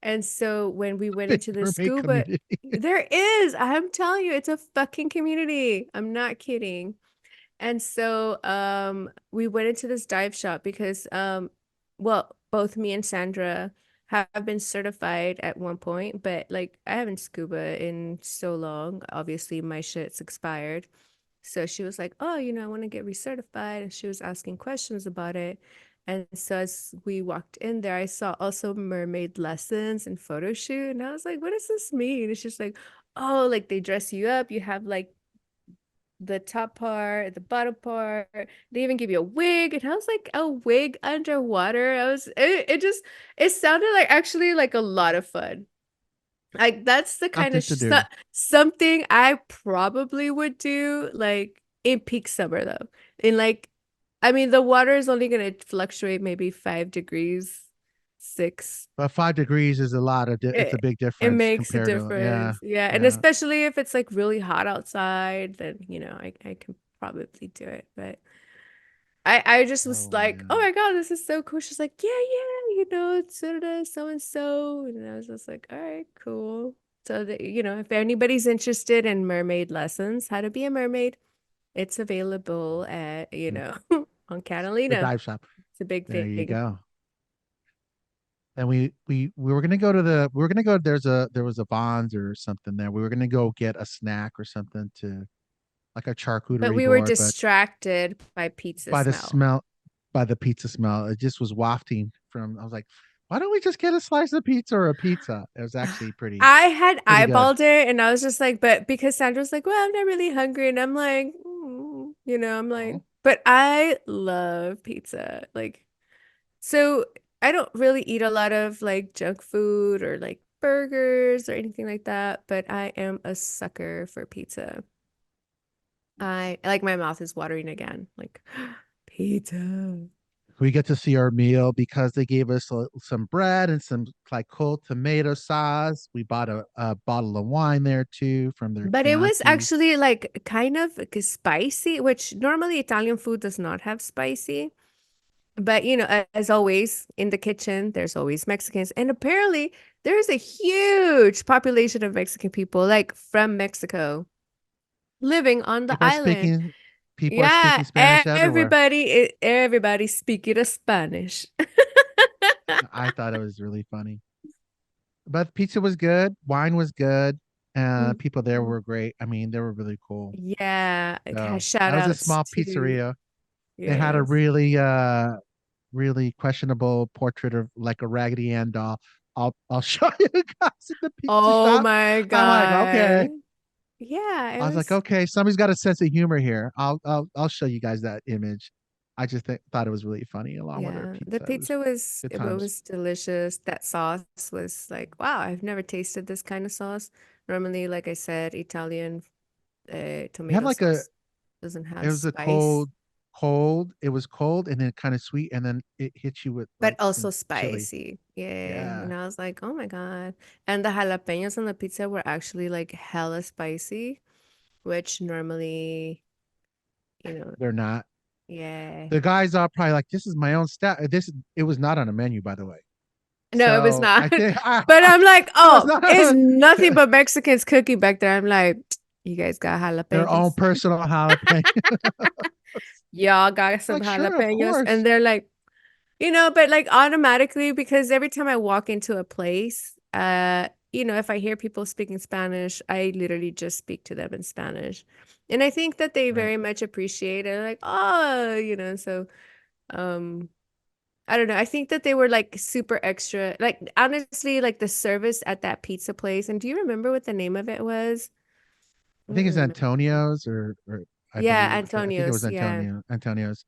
And so when we went Big into the mermaid scuba, community. there is, I'm telling you, it's a fucking community. I'm not kidding. And so we went into this dive shop because well, both me and Sandra have been certified at one point, but like I haven't scuba in so long. Obviously, my shit's expired. So she was like, "Oh, I want to get recertified." And she was asking questions about it. And so as we walked in there, I saw also mermaid lessons and photo shoot. And I was like, what does this mean? It's just like, oh, like they dress you up. You have like the top part, the bottom part. They even give you a wig. And I was like, a wig underwater. It sounded like actually like a lot of fun. Like that's the kind Something of to do. something I probably would do like in peak summer though. In like, I mean, the water is only gonna fluctuate maybe 5 degrees, 6. But 5 degrees is a lot of. It's a it big it difference makes a compared to, yeah, difference. Yeah. And yeah. especially if it's like really hot outside, then I can probably do it. But I just was Oh like, oh man. my God, this is so cool. She's like, yeah, yeah, it's so and so. And I was just like, all right, cool. So that, if anybody's interested in mermaid lessons, how to be a mermaid, it's available at, Mm. on The Catalina. dive shop. It's a big There you thing. go. And we were gonna go to the we were gonna go there was a Bonds or something there. We were gonna go get a snack or something to like a But charcuterie we were board, but distracted by pizza by the smell. smell, by the pizza smell, it just was wafting from. I was like, why don't we just get a slice of pizza or a pizza? It was actually I had pretty good. eyeballed it and I was just like, but because Sandra's like, well, I'm not really hungry. And I'm like, I'm like, Oh, but I love pizza. Like, so I don't really eat a lot of like junk food or like burgers or anything like that, but I am a sucker for pizza. I like my mouth is watering again. Like, pizza. we get to see our meal because they gave us some bread and some like cold tomato sauce. We bought a bottle of wine there too from their But it was Chianti. actually like kind of spicy, which normally Italian food does not have spicy. But as always in the kitchen, there's always Mexicans. And apparently there's a huge population of Mexican people, like from Mexico, living on the People are island. speaking people are Yeah, speaking Spanish everywhere. everybody speaking a Spanish. I thought it was really funny. But pizza was good, wine was good, people there Mhm. were great. I mean, they were really cool. Yeah, So shout that was a outs small to pizzeria. They had a yes. really questionable portrait of like a Raggedy Ann doll. I'll show you guys at the pizza Oh shop. my I'm like, God. okay. Yeah, it I was like, was okay, somebody's got a sense of humor here. I'll show you guys that image. I just thought it was really funny along with our Yeah, the pizza. It was pizza was good it times. was delicious. That sauce was like, wow, I've never tasted this kind of sauce. Normally, like I said, Italian We had tomato like a sauce doesn't it have was a spice, cold. It was cold and then kind of sweet, and then it hit you with but like also some chili. spicy. Yeah, Yeah, and I was like, oh my God. And the jalapenos on the pizza were actually like hella spicy, which normally, you know, they're not. yeah. The guys are probably like, "This is my own stat." It was not on a menu, by the way. No, it was So not. I think But I'm like, it was oh, not it's on nothing but Mexicans cooking back there. I'm like, you guys got their own jalapenos? personal jalapeno. Y'all got some Like, sure, of jalapenos. And course. they're like, but like automatically, because every time I walk into a place, if I hear people speaking Spanish, I literally just speak to them in Spanish. And I think that they Right. very much appreciate it. Like, oh, so um I don't know. I think that they were like super extra. Like honestly, like the service at that pizza place. And do you remember what the name of it was? I I don't think it's remember. Antonio's or I Yeah, believe I think it was Antonio's. Yeah. Antonio's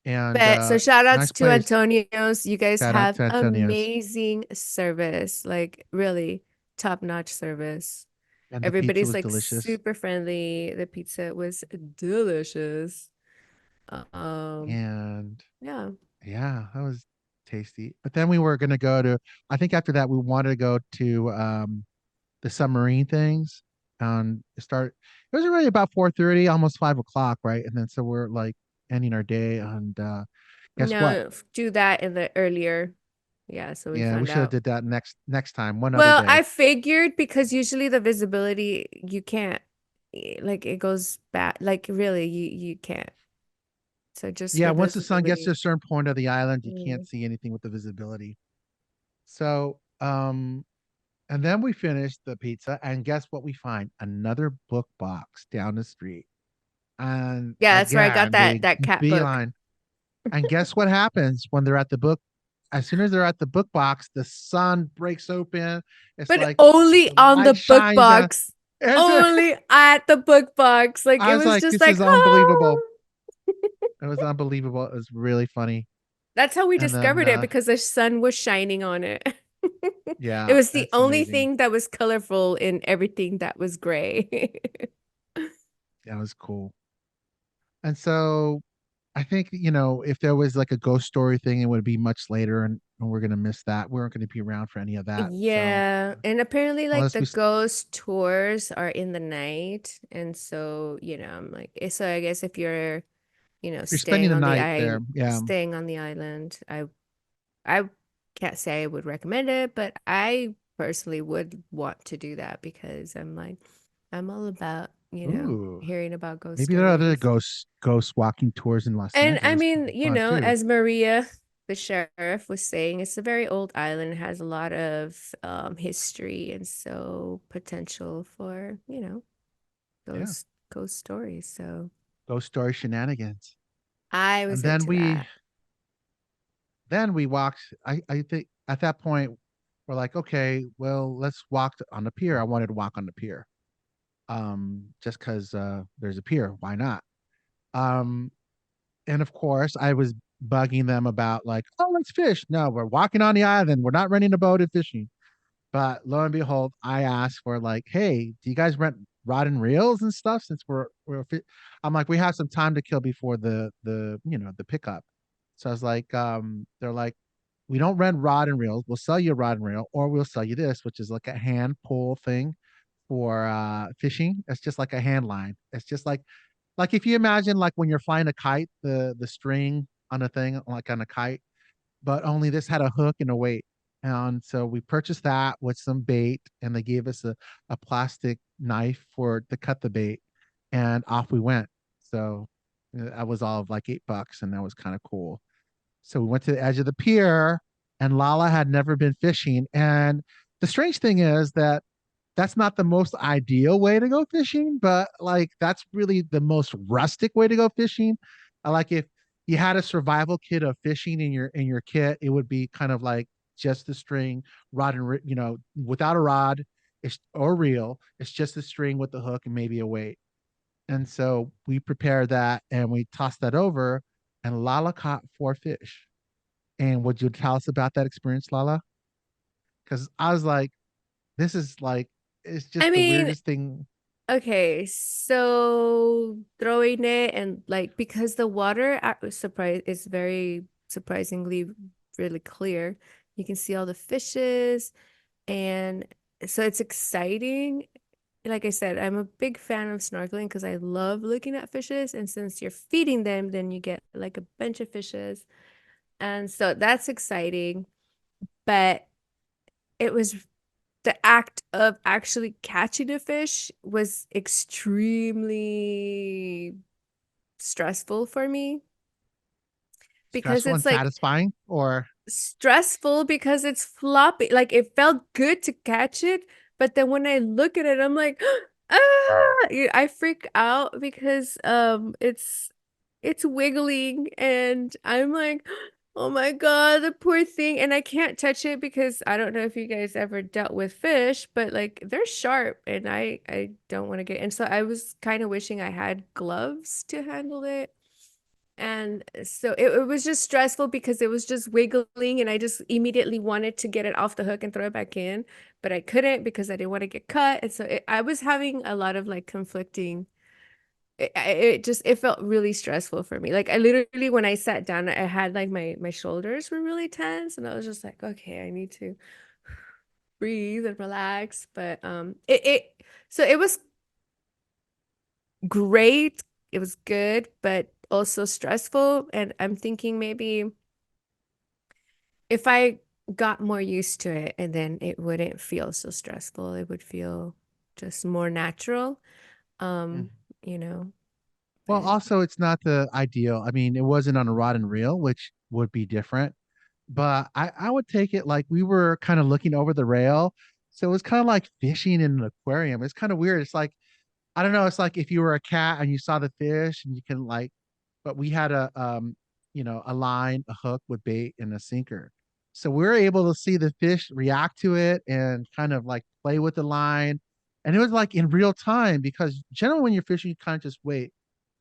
and But so shout outs nice to place. Antonio's. You guys Shout out have to Antonio's. amazing service. Like really top-notch service. And the pizza Everybody's was like delicious. super friendly. The pizza was delicious. Um, And yeah. yeah, that was tasty. But then we were gonna go to I think after that we wanted to go to the submarine things and start it was already about 4:30, almost 5 o'clock, right? And then so we're like ending our day and guess what? No, do that in the earlier. Yeah, so we Yeah, we found should have out. did that next time, one other Well, day. I figured because usually the visibility you can't like it goes bad. Like really, you can't. So just Yeah, for once the sun gets to visibility. a certain point of the island, you can't Mm. see anything with the visibility. So, and then we finished the pizza, and guess what we find? Another book box down the street. And Yeah, that's where I got again, that they that cat book. beeline. And guess what happens when they're at the book? As soon as they're at the book box, the sun breaks open. It's But like only the on the light book shines down. box. It's a, Only at the book box. Like I it was was like, just this like, is unbelievable. oh. It was unbelievable. It was really funny. That's how we And then, discovered it because the sun was shining on it. It yeah, was the that's only amazing. thing that was colorful in everything that was gray. That was cool. And so I think, if there was like a ghost story thing, it would be much later and we're going to miss that. We aren't going to be around for any of that. So, Yeah, and apparently like unless the we, ghost tours are in the night, and so I'm like, so I guess if you're, You're spending the night there. Yeah. staying on the island. I can't say I would recommend it, but I personally would want to do that because I'm all about, Ooh. hearing about ghost Maybe there are other stories. ghost walking tours in Los And I Angeles. Could mean, be fun too. as Maria, the sheriff, was saying, it's a very old island, it has a lot of history and so potential for, Yeah. ghost stories. So Ghost story shenanigans. I And was into that. then we walked. I think at that point we're like, okay, well, let's walk on the pier. I wanted to walk on the pier. Just because there's a pier, why not? Um, and of course, I was bugging them about like, oh, let's fish. No, we're walking on the island. We're not renting a boat and fishing. But lo and behold, I asked for like, hey, do you guys rent rod and reels and stuff? Since I'm like, we have some time to kill before the pickup. So I was like, they're like, we don't rent rod and reels. We'll sell you a rod and reel, or we'll sell you this, which is like a hand pull thing for fishing. It's just like a hand line. It's just like if you imagine like when you're flying a kite, the string on a thing like on a kite, but only this had a hook and a weight. And so we purchased that with some bait, and they gave us a plastic knife for to cut the bait, and off we went. So that was all of like $8, and that was kind of cool. So we went to the edge of the pier, and Lala had never been fishing. And the strange thing is that that's not the most ideal way to go fishing, but like that's really the most rustic way to go fishing. Like if you had a survival kit of fishing in your kit, it would be kind of like just the string, rod and without a rod, it's or reel. It's just the string with the hook and maybe a weight. And so we prepared that and we tossed that over, and Lala caught 4 fish. And would you tell us about that experience, Lala? Because I was like, this is like, it's I just the mean, weirdest thing. okay, so throwing it and like because the water surprise is very surprisingly really clear. You can see all the fishes and so it's exciting. Like I said, I'm a big fan of snorkeling because I love looking at fishes, and since you're feeding them, then you get like a bunch of fishes. And so that's exciting, but it was the act of actually catching a fish was extremely stressful for me because Stressful it's and like satisfying, or stressful because it's floppy. Like it felt good to catch it, but then when I look at it, I'm like, ah, I freak out because it's wiggling and I'm like, oh my God, the poor thing. And I can't touch it because I don't know if you guys ever dealt with fish, but like they're sharp and I don't want to get. And so I was kind of wishing I had gloves to handle it. And so it was just stressful because it was just wiggling and I just immediately wanted to get it off the hook and throw it back in, but I couldn't because I didn't want to get cut. And so I was having a lot of like conflicting. It felt really stressful for me. Like I literally when I sat down, I had like my shoulders were really tense and I was just like, okay, I need to breathe and relax. But so it was great. It was good, but also stressful. And I'm thinking maybe if I got more used to it and then it wouldn't feel so stressful. It would feel just more natural. mm. Um, you know, Well, but also it's not the ideal. I mean, it wasn't on a rod and reel, which would be different. But I would take it like we were kind of looking over the rail. So it was kind of like fishing in an aquarium. It's kind of weird. It's like I don't know, it's like if you were a cat and you saw the fish and you can like, but we had a line, a hook with bait and a sinker. So we were able to see the fish react to it and kind of like play with the line. And it was like in real time because generally when you're fishing, you kind of just wait.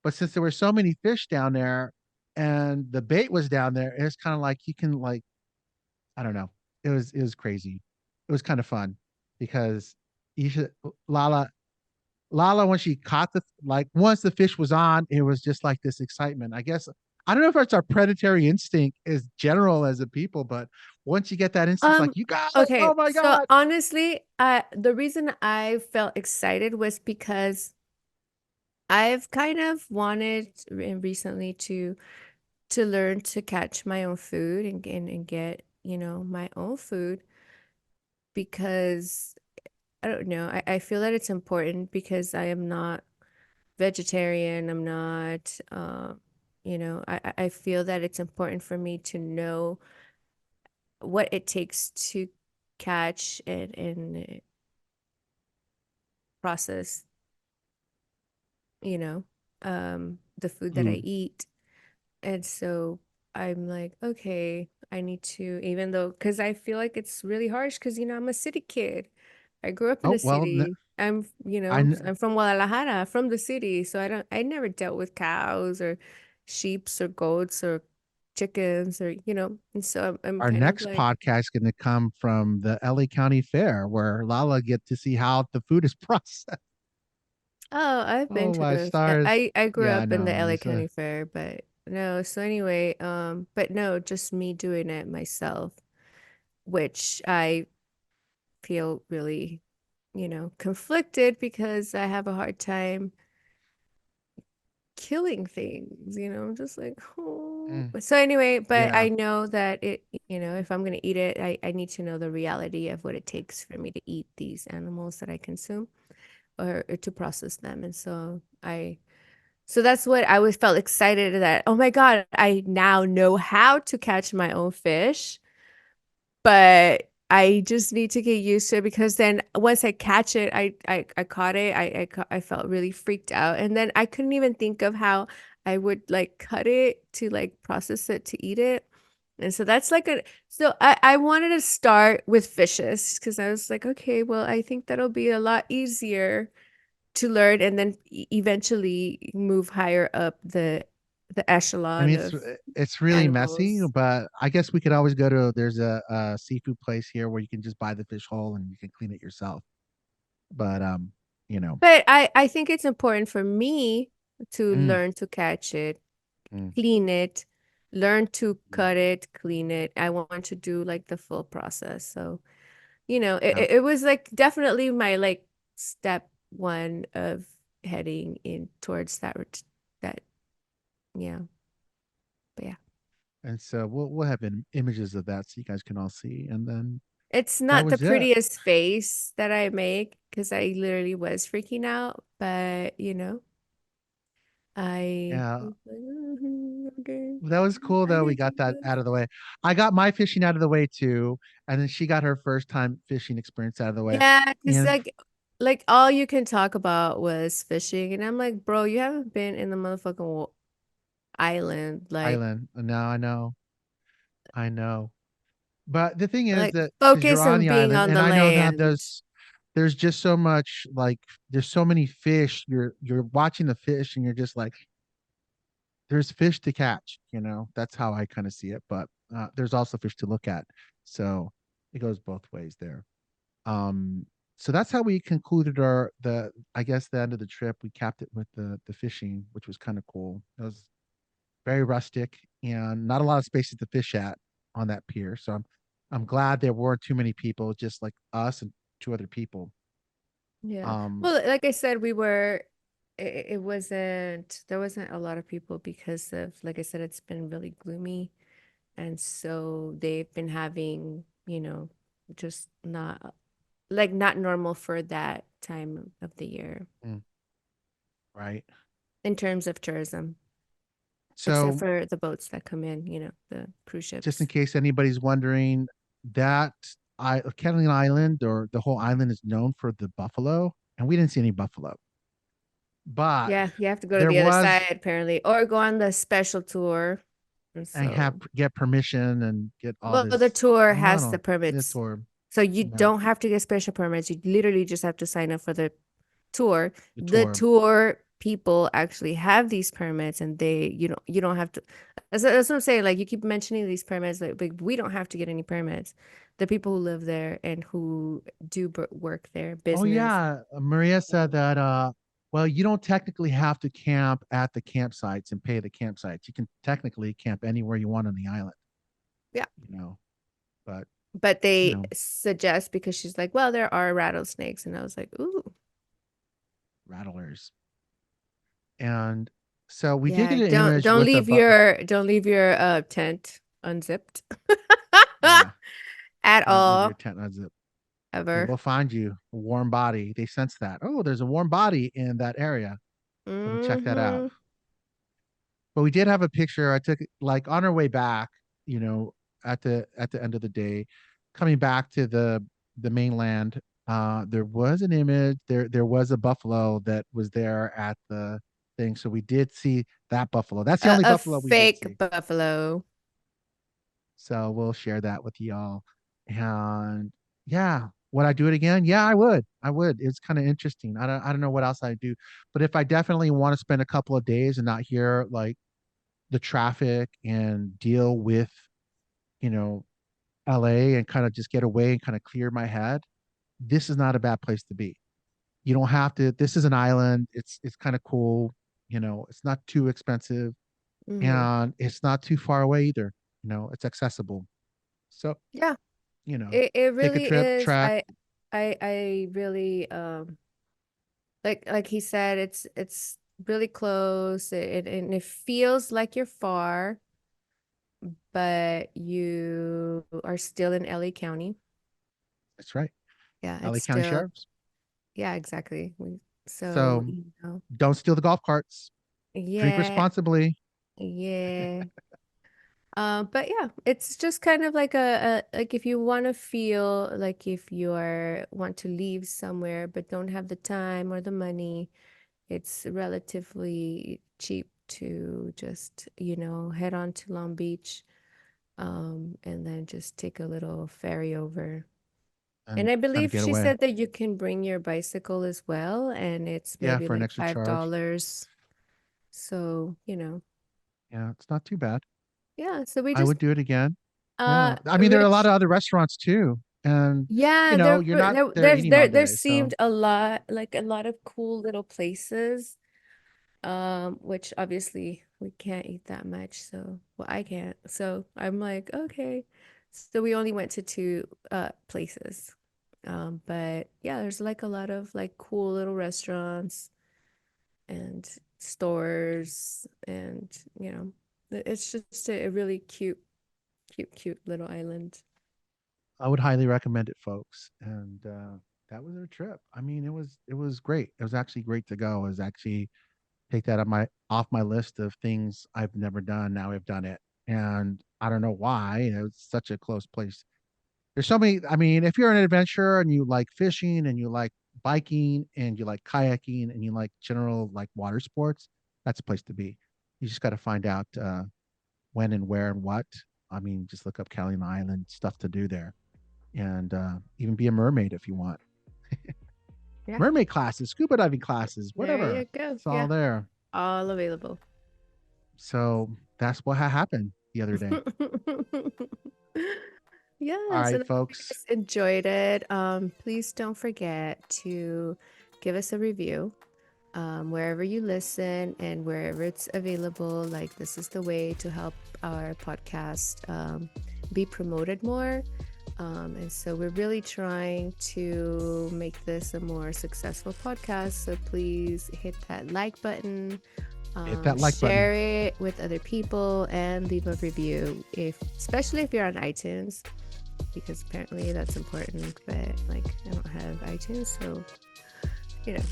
But since there were so many fish down there and the bait was down there, it's kind of like you can like, I don't know. It was crazy. It was kind of fun because you should Lala, when she caught the like once the fish was on, it was just like this excitement. I guess I don't know if it's our predatory instinct as general as a people, but once you get that instinct, like um you got it, okay, oh my so god. honestly, the reason I felt excited was because I've kind of wanted recently to learn to catch my own food and get, my own food because I don't know. I feel that it's important because I am not vegetarian. I'm not, I feel that it's important for me to know what it takes to catch and process, you know, the food that I Food. eat. And so I'm like, okay, I need to, even though, because I feel like it's really harsh because, I'm a city kid. I grew up in Oh a well, city. I I'm from Guadalajara, from the city. So I never dealt with cows or sheeps or goats or chickens or, and so I'm our kind of next like, podcast is going to come from the LA County Fair, where Lala get to see how the food is processed. oh, I've been Oh to my those. stars! I grew Yeah, I up in the know. LA County Fair, but no. So anyway, but no, just me doing it myself, which I feel really, conflicted because I have a hard time killing things, just like, oh. Mm, So anyway, but yeah. I know that if I'm gonna eat it, I need to know the reality of what it takes for me to eat these animals that I consume or to process them. And so that's what I always felt excited that, oh my God, I now know how to catch my own fish, but I just need to get used to it because then once I catch it, I caught it. I felt really freaked out, and then I couldn't even think of how I would like cut it to like process it to eat it. And so that's like so I wanted to start with fishes because I was like, okay, well, I think that'll be a lot easier to learn and then eventually move higher up the I echelon mean, of it's really messy, animals. but I guess we could always go to. There's a seafood place here where you can just buy the fish whole and you can clean it yourself. But you know, But I think it's important for me to mm, learn to catch it, mm, clean it, learn to mm, cut it, clean it. I want to do like the full process. So, yeah. it was like definitely my like step one of heading in towards that, yeah. But yeah. And so we'll have images of that so you guys can all see. And then It's that not the was it. prettiest face that I make because I literally was freaking out, but I Yeah, was like, "Mhm, okay, that was cool I though. We can do got that this." out of the way. I got my fishing out of the way too, and then she got her first time fishing experience out of the way. Yeah, because And like all you can talk about was fishing, and I'm like, bro, you haven't been in the motherfucking island, island, now I know. But the thing is like that because you're focus on on the being island, on and the I know that land. there's just so much like there's so many fish. You're watching the fish, and you're just like, there's fish to catch. That's how I kind of see it. But there's also fish to look at. So it goes both ways there. Um, so that's how we concluded our the I guess the end of the trip. We capped it with the fishing, which was kind of cool. It was very rustic and not a lot of spaces to fish at on that pier. So I'm glad there weren't too many people, just like us and two other people. Yeah. Um, Well, like I said, it wasn't, there wasn't a lot of people because of, like I said, it's been really gloomy. And so they've been having, just not normal for that time of the year mm, right. in terms of tourism, except So for the boats that come in, the cruise just in ships. case anybody's wondering, that Catalina Island or the whole island is known for the buffalo, and we didn't see any buffalo. But Yeah, you have to go to there the other was side apparently, or go on the special tour. And and have so, get permission and get all well, the this. tour Well, I has the don't the permits. tour, So you yeah, don't have to get special permits. You literally just have to sign up for the tour. the The tour. tour people actually have these permits and you don't have to. That's what I'm saying. Like you keep mentioning these permits, like we don't have to get any permits. The people who live there and who do work there, Oh business. yeah, Maria said that. Well, you don't technically have to camp at the campsites and pay the campsites. You can technically camp anywhere you want on the island. Yeah. You know, but But you they know, suggest because she's like, well, there are rattlesnakes. And I was like, ooh, rattlers. And so we did Yeah, get an image don't with a leave but. your tent unzipped Yeah, at don't leave your all, tent unzipped. They ever. will find you a warm body. They sense that. Oh, there's a warm body in that area. Let me check that out. Mm-hmm. But we did have a picture. I took like on our way back, you know, at the end of the day, coming back to the mainland. There was an image. There was a buffalo that was there at the thing. So we did see that buffalo. That's the only A buffalo we did fake see. buffalo. So we'll share that with y'all. And yeah, would I do it again? Yeah, I would. I would. It's kind of interesting. I don't know what else I do. But if I definitely want to spend a couple of days and not hear like the traffic and deal with, you know, LA and kind of just get away and kind of clear my head, this is not a bad place to be. You don't have to, this is an island. It's kind of cool. You know, it's not too expensive Mm-hmm. and it's not too far away either. You know, it's accessible. So, Yeah, you know, it take a really trip, is. track. I really like he said, it's really close. And it feels like you're far, but you are still in LA County. That's right. Yeah, LA it's County still, Sheriffs. yeah, exactly. So, So don't steal the golf carts. Drink yeah, responsibly. yeah. But yeah, it's just kind of like like if you want to feel like if you are want to leave somewhere but don't have the time or the money, it's relatively cheap to just, head on to Long Beach, and then just take a little ferry over. And And I kind of believe get she away. said that you can bring your bicycle as well, and it's Yeah, maybe for an like extra charge. $5. So, Yeah, it's not too bad. yeah, so we I just would do it again. Yeah. I mean, there are a lot Rich. of other restaurants too. And, Yeah, you're not there eating all there day. So seemed a lot, like a lot of cool little places, which obviously we can't eat that much, so well, I can't. So I'm like, okay. So we only went to two places. But yeah, there's like a lot of like cool little restaurants and stores, and it's just a really cute little island. I would highly recommend it, folks. And that was our trip. I mean, it was great. It was actually great to go. It was actually take that off my list of things I've never done. Now I've done it. And I don't know why. It's such a close place. There's so many. I mean, if you're an adventurer and you like fishing and you like biking and you like kayaking and you like general like water sports, that's a place to be. You just got to find out when and where and what. I mean, just look up Catalina Island, stuff to do there, and even be a mermaid if you want. Yeah, Mermaid classes, scuba diving classes, there you whatever. go. It's all Yeah, there. all available. So that's what happened the other day. All Yes, right, and I hope you folks. guys enjoyed it. Please don't forget to give us a review, wherever you listen and wherever it's available. Like, this is the way to help our podcast be promoted more. And so we're really trying to make this a more successful podcast. So please hit that like button, Hit that like button. share it with other people, and leave a review, especially if you're on iTunes, because apparently that's important. But like, I don't have iTunes, so you know.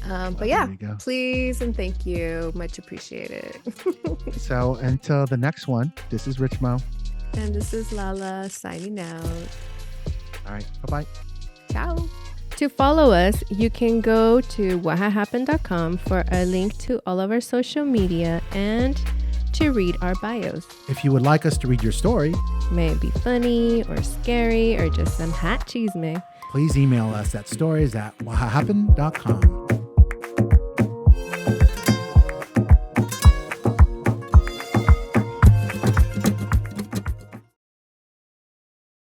But Well, yeah, there you go. please and thank you, much appreciated. So until the next one, this is Richmo. And this is Lala signing out. All right. Bye bye. Ciao. To follow us, you can go to whahahappen.com for a link to all of our social media and to read our bios. If you would like us to read your story, May it be funny or scary or just some hot cheese, me. please email us at stories@whahahappen.com.